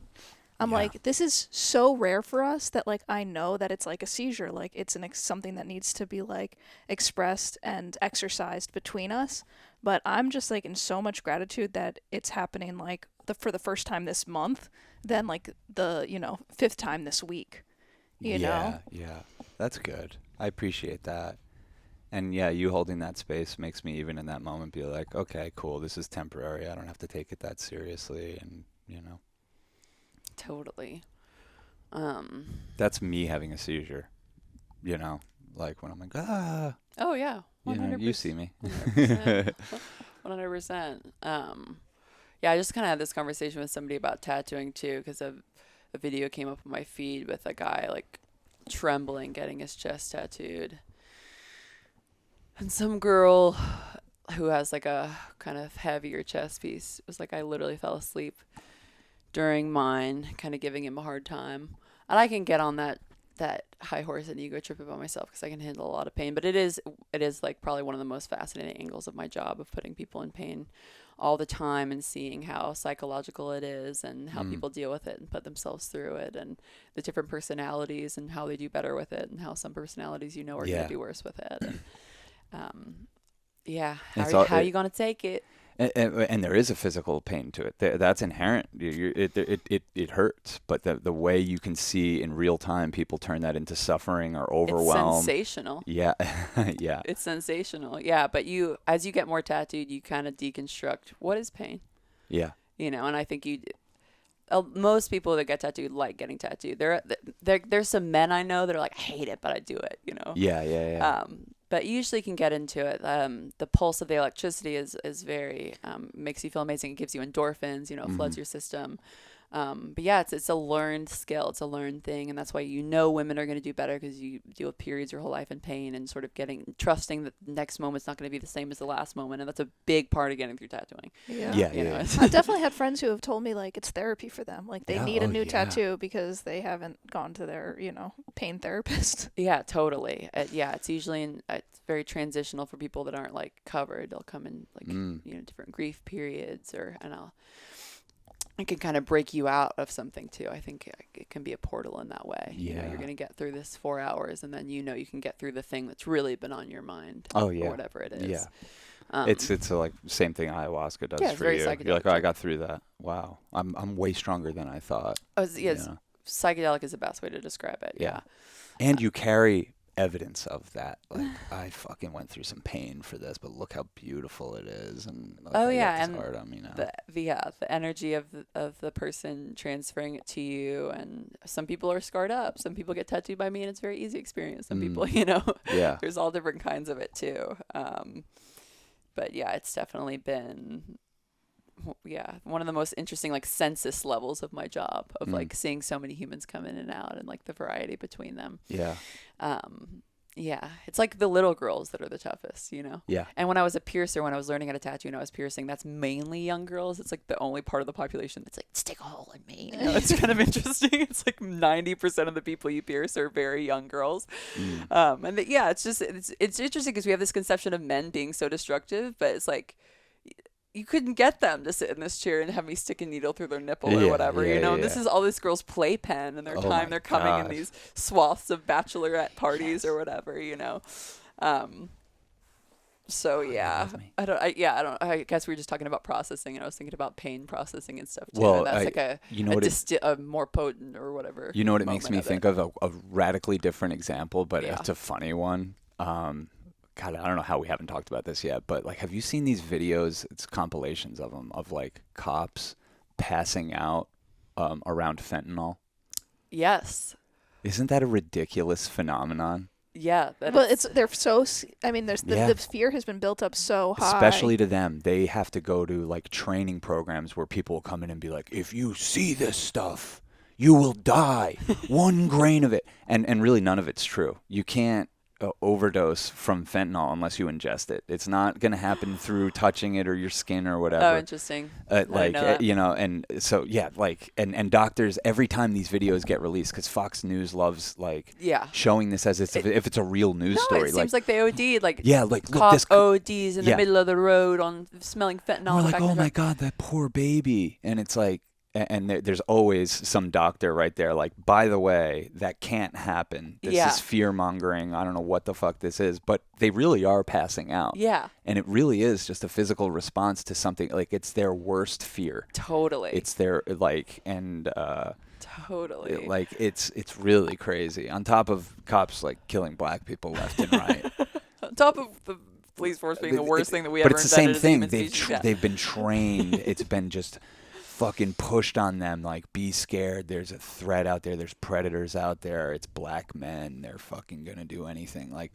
I'm like, this is so rare for us that like I know that it's like a seizure, like it's something that needs to be like expressed and exercised between us. But I'm just like in so much gratitude that it's happening like for the first time this month, then like the 5th time this week. You know? Yeah, that's good. I appreciate that. And yeah, you holding that space makes me even in that moment be like, okay, cool, this is temporary. I don't have to take it that seriously, and Totally. That's me having a seizure, like when I'm like, Oh yeah. 100%. You see me. 100%. Yeah, I just kind of had this conversation with somebody about tattooing too, because a video came up on my feed with a guy like trembling getting his chest tattooed, and some girl who has like a kind of heavier chest piece was like, I literally fell asleep during mine, kind of giving him a hard time. And I can get on that high horse and ego trip about myself because I can handle a lot of pain. But it is like probably one of the most fascinating angles of my job, of putting people in pain all the time and seeing how psychological it is and how people deal with it and put themselves through it, and the different personalities and how they do better with it, and how some personalities are going to do worse with it. And, how are you going to take it? And there is a physical pain to it. That's inherent. It hurts, but the way you can see in real time people turn that into suffering or overwhelm. It's sensational. Yeah, yeah. It's sensational. Yeah, but as you get more tattooed, you kind of deconstruct what is pain. Yeah. And I think most people that get tattooed like getting tattooed. There's some men I know that are like, I hate it, but I do it. Yeah. But you usually can get into it. The pulse of the electricity is very makes you feel amazing. It gives you endorphins, floods your system. But yeah, it's a learned skill. It's a learned thing, and that's why women are going to do better, because you deal with periods your whole life in pain, and sort of trusting that the next moment's not going to be the same as the last moment, and that's a big part of getting through tattooing. Yeah. I've definitely had friends who have told me like it's therapy for them. Like they need a new tattoo because they haven't gone to their pain therapist. Yeah, totally. It's usually it's very transitional for people that aren't like covered. They'll come in like different grief periods, it can kind of break you out of something too. I think it can be a portal in that way. Yeah. You're going to get through this 4 hours, and then you can get through the thing that's really been on your mind. Oh yeah. Or whatever it is. Yeah. It's like same thing ayahuasca does for very you. psychedelic. You're like, I got through that. Wow. I'm way stronger than I thought. Psychedelic is the best way to describe it. Yeah. And you carry evidence of that. Like, I fucking went through some pain for this, but look how beautiful it is. And and artem, the energy of the person transferring it to you. And some people are scarred up. Some people get tattooed by me, and it's a very easy experience. Some people, there's all different kinds of it too. But yeah, it's definitely been one of the most interesting like census levels of my job, of like seeing so many humans come in and out, and like the variety between them. It's like the little girls that are the toughest. And when I was a piercer, when I was learning how to tattoo and I was piercing, that's mainly young girls. It's like the only part of the population that's like, stick a hole in me. It's kind of interesting. It's like 90% of the people you pierce are very young girls. It's interesting because we have this conception of men being so destructive, but it's like, you couldn't get them to sit in this chair and have me stick a needle through their nipple or whatever, And this is all this girl's playpen and their time. They're coming in these swaths of bachelorette parties or whatever, So yeah, I guess we were just talking about processing, and I was thinking about pain processing and stuff too. Well, and that's a more potent or whatever. You know what it makes me think of? A radically different example, but it's a funny one. God, I don't know how we haven't talked about this yet, but like, have you seen these videos? It's compilations of them of like cops passing out around fentanyl. Yes. Isn't that a ridiculous phenomenon? Yeah. But they're so. I mean, there's Yeah. the fear has been built up so high. Especially to them, they have to go to like training programs where people will come in and be like, if you see this stuff, you will die. 1 grain of it. And really none of it's true. You can't overdose from fentanyl unless you ingest it. It's not going to happen through touching it or your skin or whatever. Oh, interesting. You know, and so, yeah, like, and doctors, every time these videos get released, because Fox News loves, like, showing this as if it's a real news story. It seems like they OD'd, like, look, cop this ODs in the middle of the road on smelling fentanyl. We're like, oh my God, that poor baby. And it's like, and there's always some doctor right there like, by the way, that can't happen. This is fear mongering. I don't know what the fuck this is, but they really are passing out. Yeah. And it really is just a physical response to something. Like, it's their worst fear. Totally. It's their like, and totally. like, it's really crazy. On top of cops like killing black people left and right. On top of the police force being the worst thing that we ever invented. But it's the same thing. They've been trained. It's been just fucking pushed on them, like, be scared, there's a threat out there, there's predators out there, it's black men, they're fucking gonna do anything, like,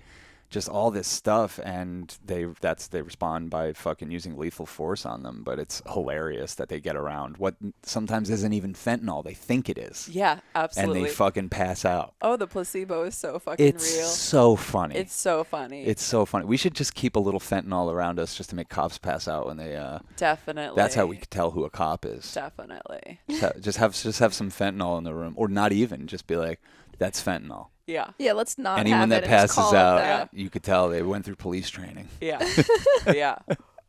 just all this stuff, and they respond by fucking using lethal force on them. But it's hilarious that they get around what sometimes isn't even fentanyl. They think it is. Yeah, absolutely. And they fucking pass out. Oh, the placebo is so fucking real. It's so funny. It's so funny. It's so funny. We should just keep a little fentanyl around us just to make cops pass out when they. Definitely. That's how we can tell who a cop is. Definitely. Just have some fentanyl in the room, or not even. Just be like, that's fentanyl. Yeah. Yeah, let's not Anyone have that it and just passes call it out, that. you could tell they went through police training. Yeah. Yeah.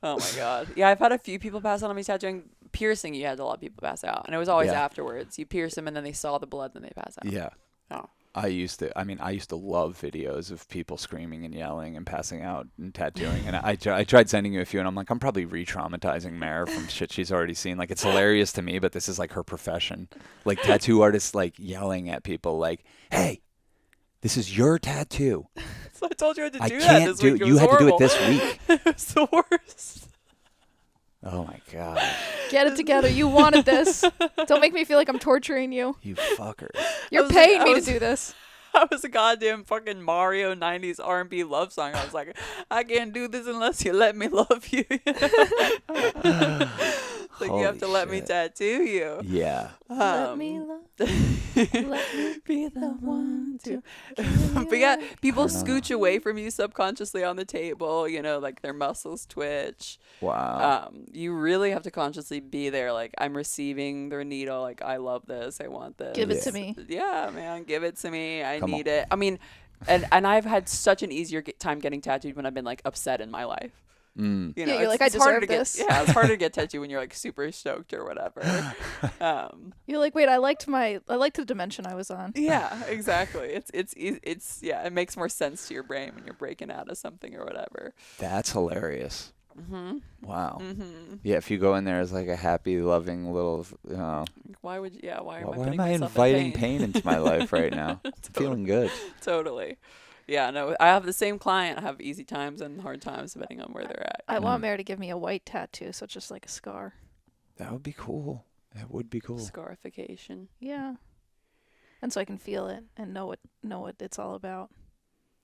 Oh my God. Yeah, I've had a few people pass out on me tattooing. Piercing, you had a lot of people pass out, and it was always afterwards. You pierce them, and then they saw the blood, and then they pass out. Yeah. Oh. I used to love videos of people screaming and yelling and passing out and tattooing. And I tried sending you a few, and I'm like, I'm probably re-traumatizing Mare from shit she's already seen. Like, it's hilarious to me, but this is like her profession. Like, tattoo artists like yelling at people like, hey, this is your tattoo. So I told you I had to do I that can't this do week. it. You had to do it this week. It was the worst. Oh my God. Get it together. You wanted this. Don't make me feel like I'm torturing you. You fucker. You're paying me to do this. I was a goddamn fucking Mario 90s R&B love song. I was like, I can't do this unless you let me love you. Like, you have to let me tattoo you. Yeah. Let me love. Let me be the one to. But yeah, people scooch away from you subconsciously on the table. You know, like their muscles twitch. Wow. You really have to consciously be there. Like, I'm receiving their needle. Like, I love this. I want this. Give it to me. Yeah, man, give it to me. I Come need on. it. I mean, and I've had such an easier time getting tattooed when I've been like upset in my life. You know, yeah, you're like, it's I harder deserve to this. get. Yeah, it's harder to get tattooed when you're like super stoked or whatever. You're like, wait, I liked the dimension I was on. Yeah, exactly. It's yeah, it makes more sense to your brain when you're breaking out of something or whatever. That's hilarious. Mm-hmm. Wow. Mm-hmm. Yeah, if you go in there as like a happy, loving little, Why would you? Yeah, why why am am I I myself inviting in pain? pain into my life right now? I'm feeling good. Totally. Yeah, no, I have the same client. I have easy times and hard times depending on where they're at. I want Mare to give me a white tattoo, so it's just like a scar. That would be cool. That would be cool. Scarification. Yeah. And so I can feel it and know what it's all about.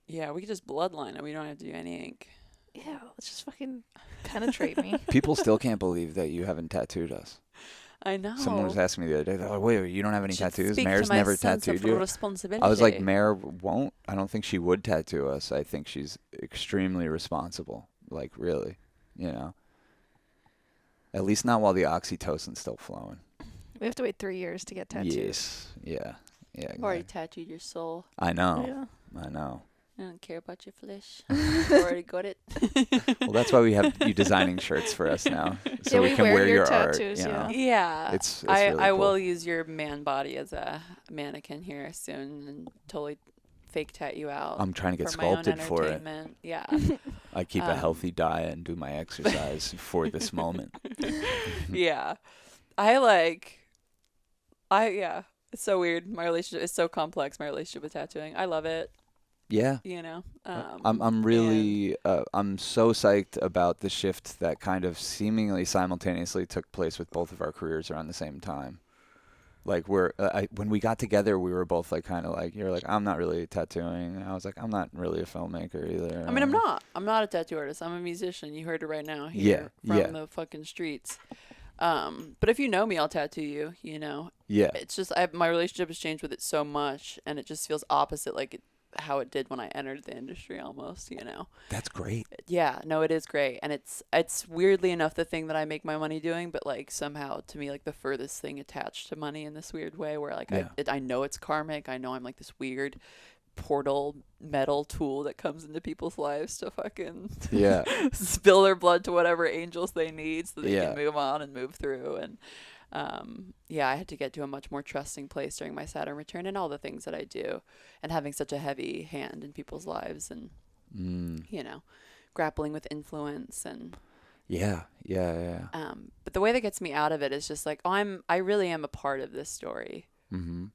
Yeah, we could just bloodline it. We don't have to do any ink. Yeah, let's just fucking penetrate me. People still can't believe that you haven't tattooed us. I know. Someone was asking me the other day, oh, wait, you don't have any Should tattoos? speak Mare's to my never sense tattooed of you? responsibility. I was like, Mare won't. I don't think she would tattoo us. I think she's extremely responsible. Like, really, you know. At least not while the oxytocin's still flowing. We have to wait 3 years to get tattooed. Yes. Yeah. Yeah. I've already Exactly. tattooed your soul. I know. Yeah. I know. I don't care about your flesh. I've already got it. Well, that's why we have you designing shirts for us now, so Yeah, we we can wear wear your your art. tattoos, You know? Yeah. It's I really I cool. will use your man body as a mannequin here soon and totally fake tat you out. I'm trying to get for my own sculpted for it. entertainment. Yeah. I keep a healthy diet and do my exercise for this moment. Yeah. Yeah. It's so weird. My relationship is so complex, my relationship with tattooing. I love it. Yeah. you know. I'm really I'm so psyched about the shift that kind of seemingly simultaneously took place with both of our careers around the same time. Like when we got together, we were both like kind of like you're like I'm not really tattooing. And I was like I'm not really a filmmaker either. I mean, I'm not a tattoo artist. I'm a musician. You heard it right now Yeah, here from yeah, the fucking streets. But if you know me, I'll tattoo you. You know, yeah. it's just my relationship has changed with it so much, and it just feels opposite, like how it did when I entered the industry, almost. You know. That's great. Yeah, no, it is great, and it's weirdly enough the thing that I make my money doing, but like somehow to me like the furthest thing attached to money in this weird way, where like Yeah. I know it's karmic. I know I'm like this weird portal metal tool that comes into people's lives to fucking Yeah. spill their blood to whatever angels they need so they Yeah. can move on and move through. And yeah, I had to get to a much more trusting place during my Saturn return and all the things that I do, and having such a heavy hand in people's lives, and you know, grappling with influence and Yeah. Yeah. but the way that gets me out of it is just like, oh, I really am a part of this story. Mm-hmm.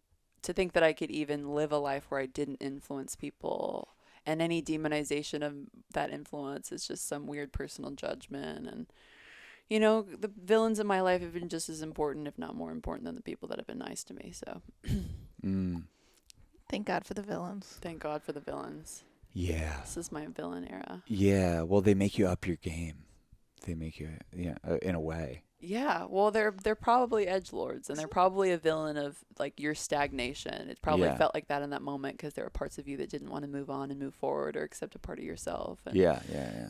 To think that I could even live a life where I didn't influence people, and any demonization of that influence is just some weird personal judgment. And you know, the villains in my life have been just as important, if not more important, than the people that have been nice to me. So Thank God for the villains. thank God for the villains. Yeah. This is my villain era. Yeah. Well, they make you up your game. They make you, in a way. Yeah, well, they're probably edgelords, and they're probably a villain of like your stagnation. It probably Yeah. felt like that in that moment because there were parts of you that didn't want to move on and move forward or accept a part of yourself. And, Yeah.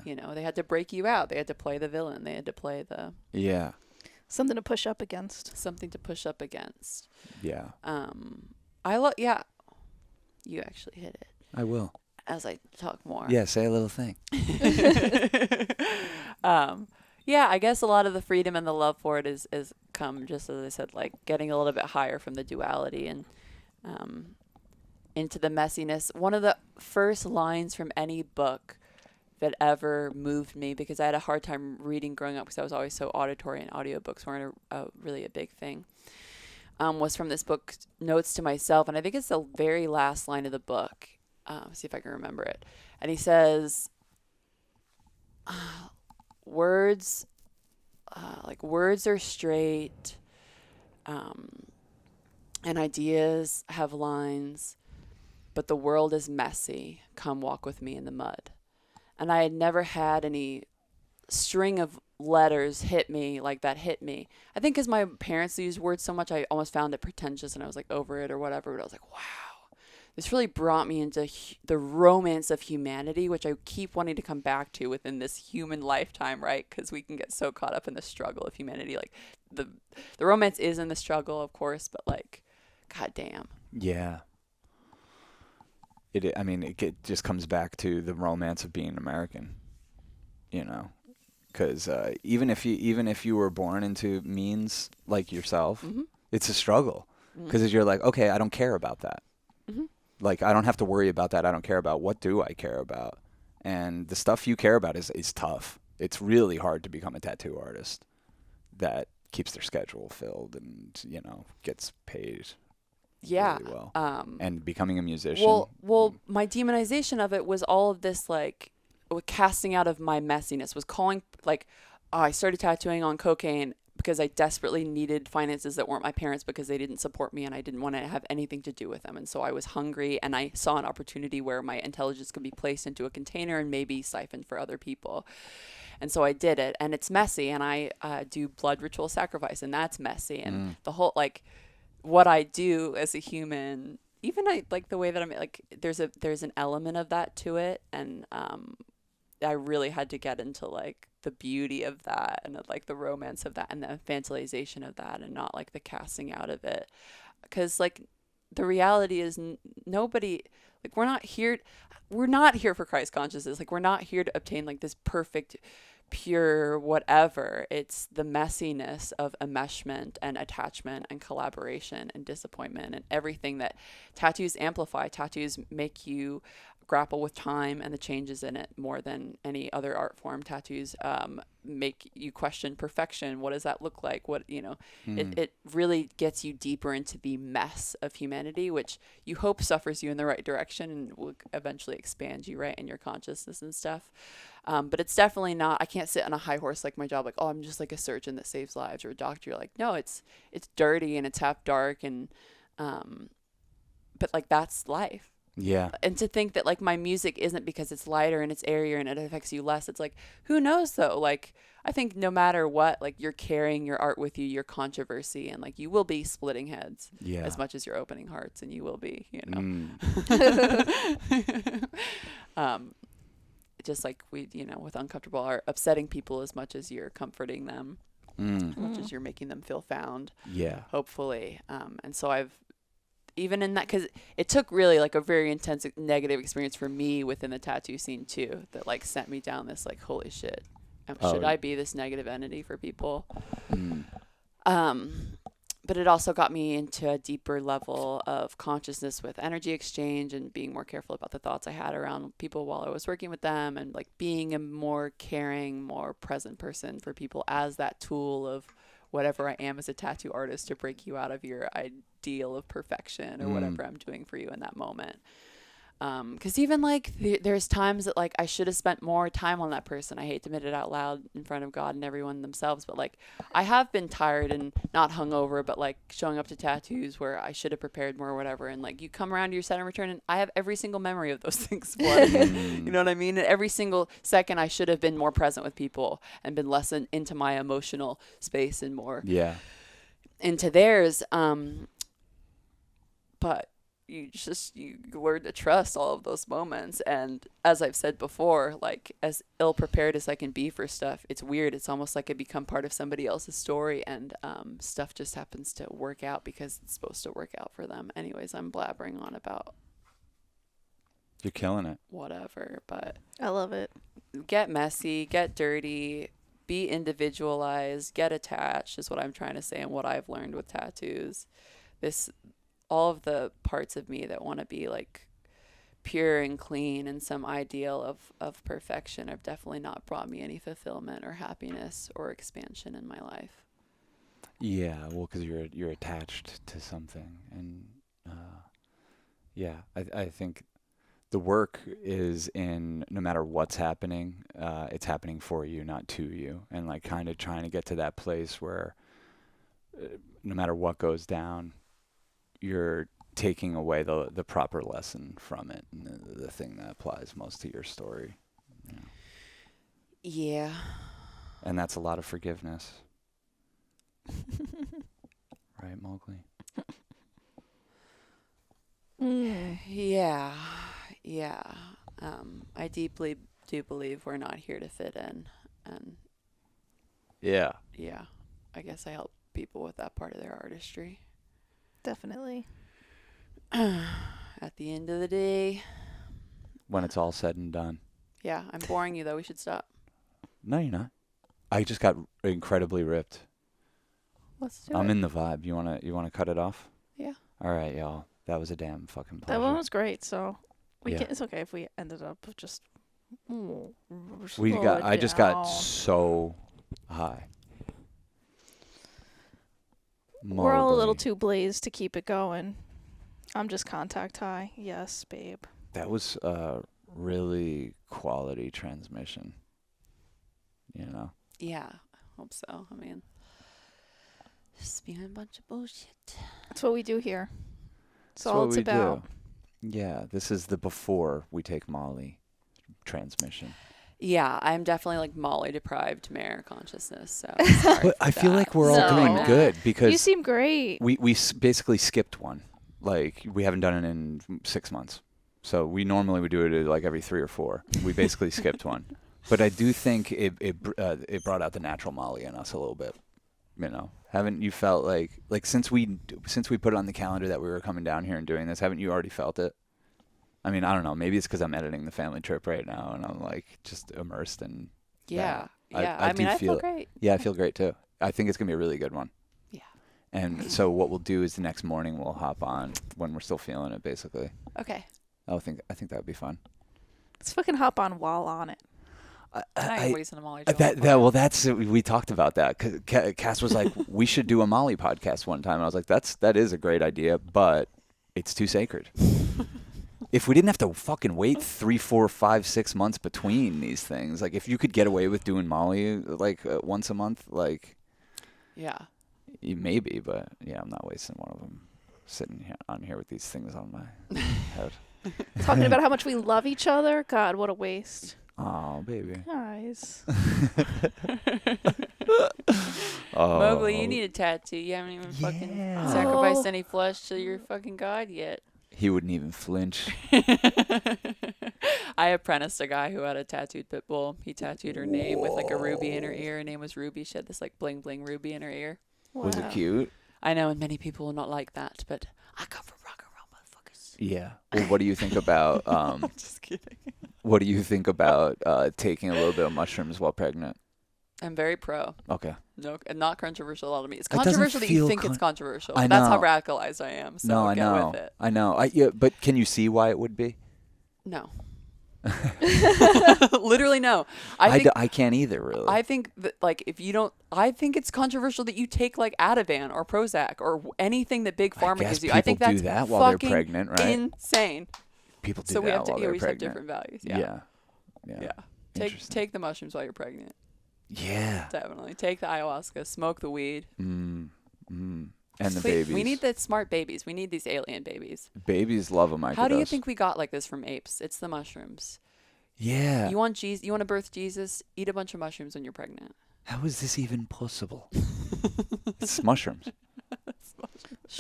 you know, they had to break you out. They had to play the villain. They had to play the Yeah. Something to push up against. something to push up against. Yeah. Yeah, you actually hit it I will. as I talk more. Yeah. Say a little thing. Yeah, I guess a lot of the freedom and the love for it is come, just as I said, like getting a little bit higher from the duality and into the messiness. One of the first lines from any book that ever moved me, because I had a hard time reading growing up because I was always so auditory, and audiobooks weren't really a big thing, was from this book, Notes to Myself. And I think it's the very last line of the book. See if I can remember it. And he says, words are straight, and ideas have lines, but the world is messy. Come walk with me in the mud. And I had never had any string of letters hit me like that hit me. I think because my parents used words so much, I almost found it pretentious and I was like over it or whatever. But I was like, wow. This really brought me into the romance of humanity, which I keep wanting to come back to within this human lifetime, right? Because we can get so caught up in the struggle of humanity. Like the romance is in the struggle, of course, but like, goddamn. Yeah. I mean, it just comes back to the romance of being American, because even if you were born into means like yourself, it's a struggle because you're like, okay, I don't care about that. Like, I don't have to worry about that. I don't care about what do I care about. And the stuff you care about is tough. It's really hard to become a tattoo artist that keeps their schedule filled and, gets paid really well. And becoming a musician. Well, my demonization of it was all of this, like, casting out of my messiness, was calling, like, I started tattooing on cocaine because I desperately needed finances that weren't my parents because they didn't support me and I didn't want to have anything to do with them. And so I was hungry and I saw an opportunity where my intelligence could be placed into a container and maybe siphoned for other people. And so I did it, and it's messy, and I do blood ritual sacrifice, and that's messy. And the whole, like, what I do as a human, even like the way that I'm, like, there's an element of that to it. And I really had to get into like the beauty of that and like the romance of that and the infantilization of that, and not like the casting out of it. Because like the reality is nobody, like, we're not here for Christ consciousness. Like, we're not here to obtain like this perfect, pure whatever. It's the messiness of enmeshment and attachment and collaboration and disappointment and everything that tattoos amplify. Tattoos make you grapple with time and the changes in it more than any other art form. Tattoos make you question perfection. What does that look like? What, it really gets you deeper into the mess of humanity, which you hope suffers you in the right direction and will eventually expand you, right, in your consciousness and stuff. But it's definitely not, I can't sit on a high horse like my job, like, oh, I'm just like a surgeon that saves lives, or a doctor. You're like, no, it's dirty and it's half dark, and but like that's life. Yeah. And to think that like my music isn't because it's lighter and it's airier and it affects you less. It's like, who knows though? Like, I think no matter what, like you're carrying your art with you, your controversy, and like you will be splitting heads as much as you're opening hearts, and you will be, just like we, with uncomfortable art, upsetting people as much as you're comforting them, as much as you're making them feel found. Yeah. Hopefully. And so I've, even in that, because it took really like a very intense negative experience for me within the tattoo scene too, that like sent me down this like, holy shit, should I be this negative entity for people? But it also got me into a deeper level of consciousness with energy exchange and being more careful about the thoughts I had around people while I was working with them, and like being a more caring, more present person for people as that tool of whatever I am as a tattoo artist to break you out of your ideal of perfection or whatever I'm doing for you in that moment. Because even like there's times that like I should have spent more time on that person. I hate to admit it out loud in front of God and everyone themselves, but like I have been tired and not hungover, but like showing up to tattoos where I should have prepared more or whatever. And like you come around to your set and return, and I have every single memory of those things. You know what I mean? And every single second I should have been more present with people and been less into my emotional space and more into theirs. But you learn to trust all of those moments. And as I've said before, like as ill prepared as I can be for stuff, it's weird. It's almost like I become part of somebody else's story, and stuff just happens to work out because it's supposed to work out for them. Anyways, I'm blabbering on about. You're killing it. Whatever, but I love it. Get messy, get dirty, be individualized, get attached is what I'm trying to say, and what I've learned with tattoos. All of the parts of me that want to be like pure and clean and some ideal of perfection have definitely not brought me any fulfillment or happiness or expansion in my life. Yeah, well, because you're attached to something, and I think the work is in no matter what's happening, it's happening for you, not to you, and like kind of trying to get to that place where no matter what goes down, you're taking away the proper lesson from it, and the thing that applies most to your story. Yeah. And that's a lot of forgiveness. Right, Mowgli? Yeah. I deeply do believe we're not here to fit in. And yeah, I guess I help people with that part of their artistry. Definitely. At the end of the day. When it's all said and done. Yeah, I'm boring you though. We should stop. No, you're not. I just got incredibly ripped. Let's do it. I'm in the vibe. You wanna cut it off? Yeah. All right, y'all. That was a damn fucking pleasure. That one was great. So it's okay if we ended up just. I just got so high. We're all a little too blazed to keep it going. I'm just contact high. Yes, babe. That was a really quality transmission. Yeah, I hope so. I mean, just being a bunch of bullshit. That's what we do here. That's all it's about. Yeah, this is the before we take Molly transmission. Yeah, I'm definitely like Molly deprived Mare consciousness. So but I feel like we're all doing good because you seem great. We basically skipped one. Like we haven't done it in 6 months. So we normally would do it like every 3 or 4. We basically skipped one. But I do think it brought out the natural Molly in us a little bit. Haven't you felt like since we put it on the calendar that we were coming down here and doing this, haven't you already felt it? I mean, I don't know. Maybe it's because I'm editing the family trip right now and I'm like just immersed in. Yeah, that. yeah. I feel great. Yeah, I feel great too. I think it's gonna be a really good one. Yeah. And so what we'll do is the next morning we'll hop on when we're still feeling it, basically. Okay. I think that would be fun. Let's fucking hop on while on it. I ain't wasting a Molly. That's we talked about that. 'Cause Cass was like, we should do a Molly podcast one time. And I was like, that is a great idea, but it's too sacred. If we didn't have to fucking wait 3, 4, 5, 6 months between these things, like if you could get away with doing Molly like once a month, like yeah, maybe, but yeah, I'm not wasting one of them sitting on here with these things on my head. Talking about how much we love each other. God, what a waste. Oh, baby. Guys. Mowgli, you need a tattoo. You haven't even fucking sacrificed any flesh to your fucking god yet. He wouldn't even flinch. I apprenticed a guy who had a tattooed pit bull. He tattooed her name with like a ruby in her ear. Her name was Ruby. She had this like bling bling ruby in her ear. Wow. Was it cute? I know, and many people will not like that, but I come from rock and roll, motherfuckers. Yeah. Well, what do you think about Just kidding. what do you think about taking a little bit of mushrooms while pregnant? I'm very pro. Okay. No, and not controversial at all to me. It's It doesn't controversial that you feel think it's controversial. I That's how know. radicalized I am. So No, I get know. with it. I know. Yeah, but can you see why it would be? No. Literally no. I can't either, really. I think that like if you don't, I think it's controversial that you take like Ativan or Prozac or anything that Big Pharma guess gives you. I think people that's do that while they're fucking pregnant, right? insane. People do So we that have to, while yeah, they're we just have pregnant. different values. Yeah. Yeah. Take the mushrooms while you're pregnant. Yeah. Definitely take the ayahuasca. Smoke the weed. And the Wait, babies. we need the smart babies. We need these alien babies. Babies love them. How do you think we got like this from apes? It's the mushrooms. Yeah. You want Jesus? You want to birth Jesus? Eat a bunch of mushrooms when you're pregnant. How is this even possible? It's mushrooms.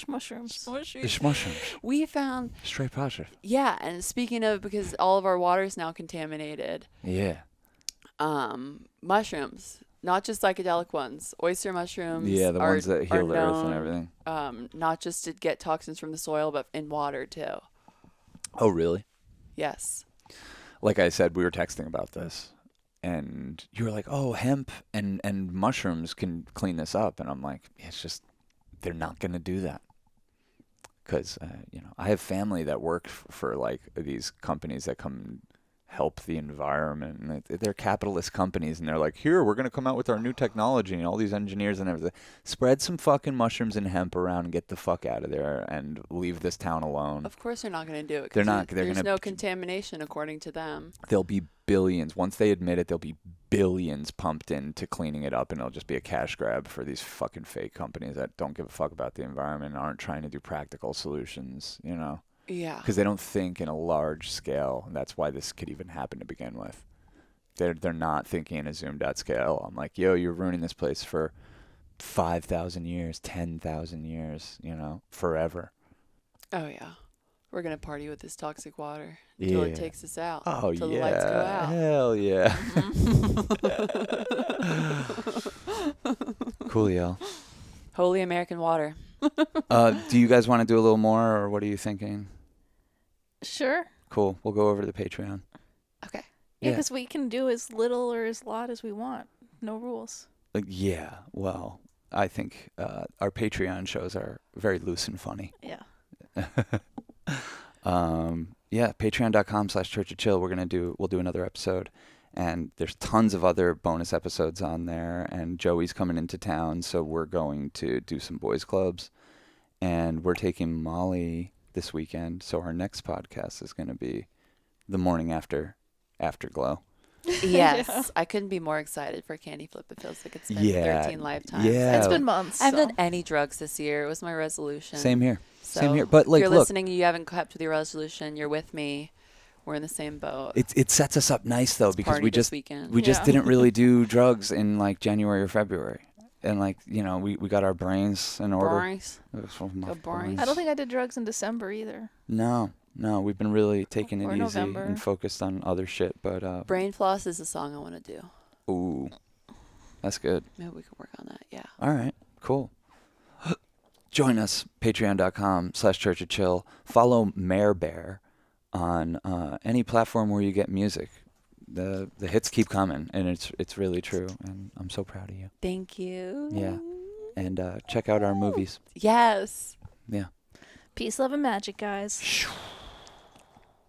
Mushrooms. It's mushrooms. We found. Straight positive. Yeah, and speaking of, because all of our water is now contaminated. Yeah. Mushrooms, not just psychedelic ones. Oyster mushrooms. Yeah, the ones that heal the earth and known, everything. Not just to get toxins from the soil, but in water too. Oh, really? Yes. Like I said, we were texting about this, and you were like, "Oh, hemp and mushrooms can clean this up," and I'm like, yeah, "It's just they're not going to do that." Because I have family that work for like these companies that come help the environment. And they're capitalist companies, and they're like, "Here, we're going to come out with our new technology," and all these engineers and everything. Spread some fucking mushrooms and hemp around and get the fuck out of there and leave this town alone. Of course they're not going to do it. 'Cause They're not. They're there's gonna, no contamination according to them. There'll be billions. Once they admit it, there'll be billions pumped into cleaning it up, and it'll just be a cash grab for these fucking fake companies that don't give a fuck about the environment and aren't trying to do practical solutions, Yeah. Because they don't think in a large scale, and that's why this could even happen to begin with. They're not thinking in a zoomed out scale. I'm like, yo, you're ruining this place for 5,000 years, 10,000 years, forever. Oh yeah. We're gonna party with this toxic water until it Yeah. takes us out. Oh, until yeah. the lights go out. Hell yeah. Coolio. Holy American water. Do you guys want to do a little more, or what are you thinking? Sure. Cool. We'll go over to the Patreon. Okay. Yeah, Yeah. because we can do as little or as lot as we want. No rules. Yeah. Well, I think our Patreon shows are very loose and funny. Yeah. Yeah. Patreon.com/churchofchill. We'll do another episode, and there's tons of other bonus episodes on there. And Joey's coming into town, so we're going to do some boys clubs, and we're taking Molly this weekend. So our next podcast is going to be the morning after Afterglow. Yes. I couldn't be more excited for Candy Flip. It feels like it's been 13 lifetimes. Yeah. It's been months. I haven't so. done any drugs this year. It was my resolution. Same here. So Same here. But if like, you're look, listening, you haven't kept with your resolution. You're with me. We're in the same boat. it sets us up nice though, because Party we this just weekend. we just Yeah. didn't really do drugs in like January or February, and like we got our brains in order. Brains. Go brains. I don't think I did drugs in December either. No, we've been really taking it Or easy November. and focused on other shit. But Brain floss is a song I want to do. ooh, that's good. Maybe we can work on that. Yeah. All right, cool. Join us, patreon.com/churchofchill. Follow Mare Bear on any platform where you get music. The hits keep coming, and it's really true, and I'm so proud of you. Thank you. Yeah. And check out our movies. Yes. Yeah. Peace, love, and magic, guys. Shoo.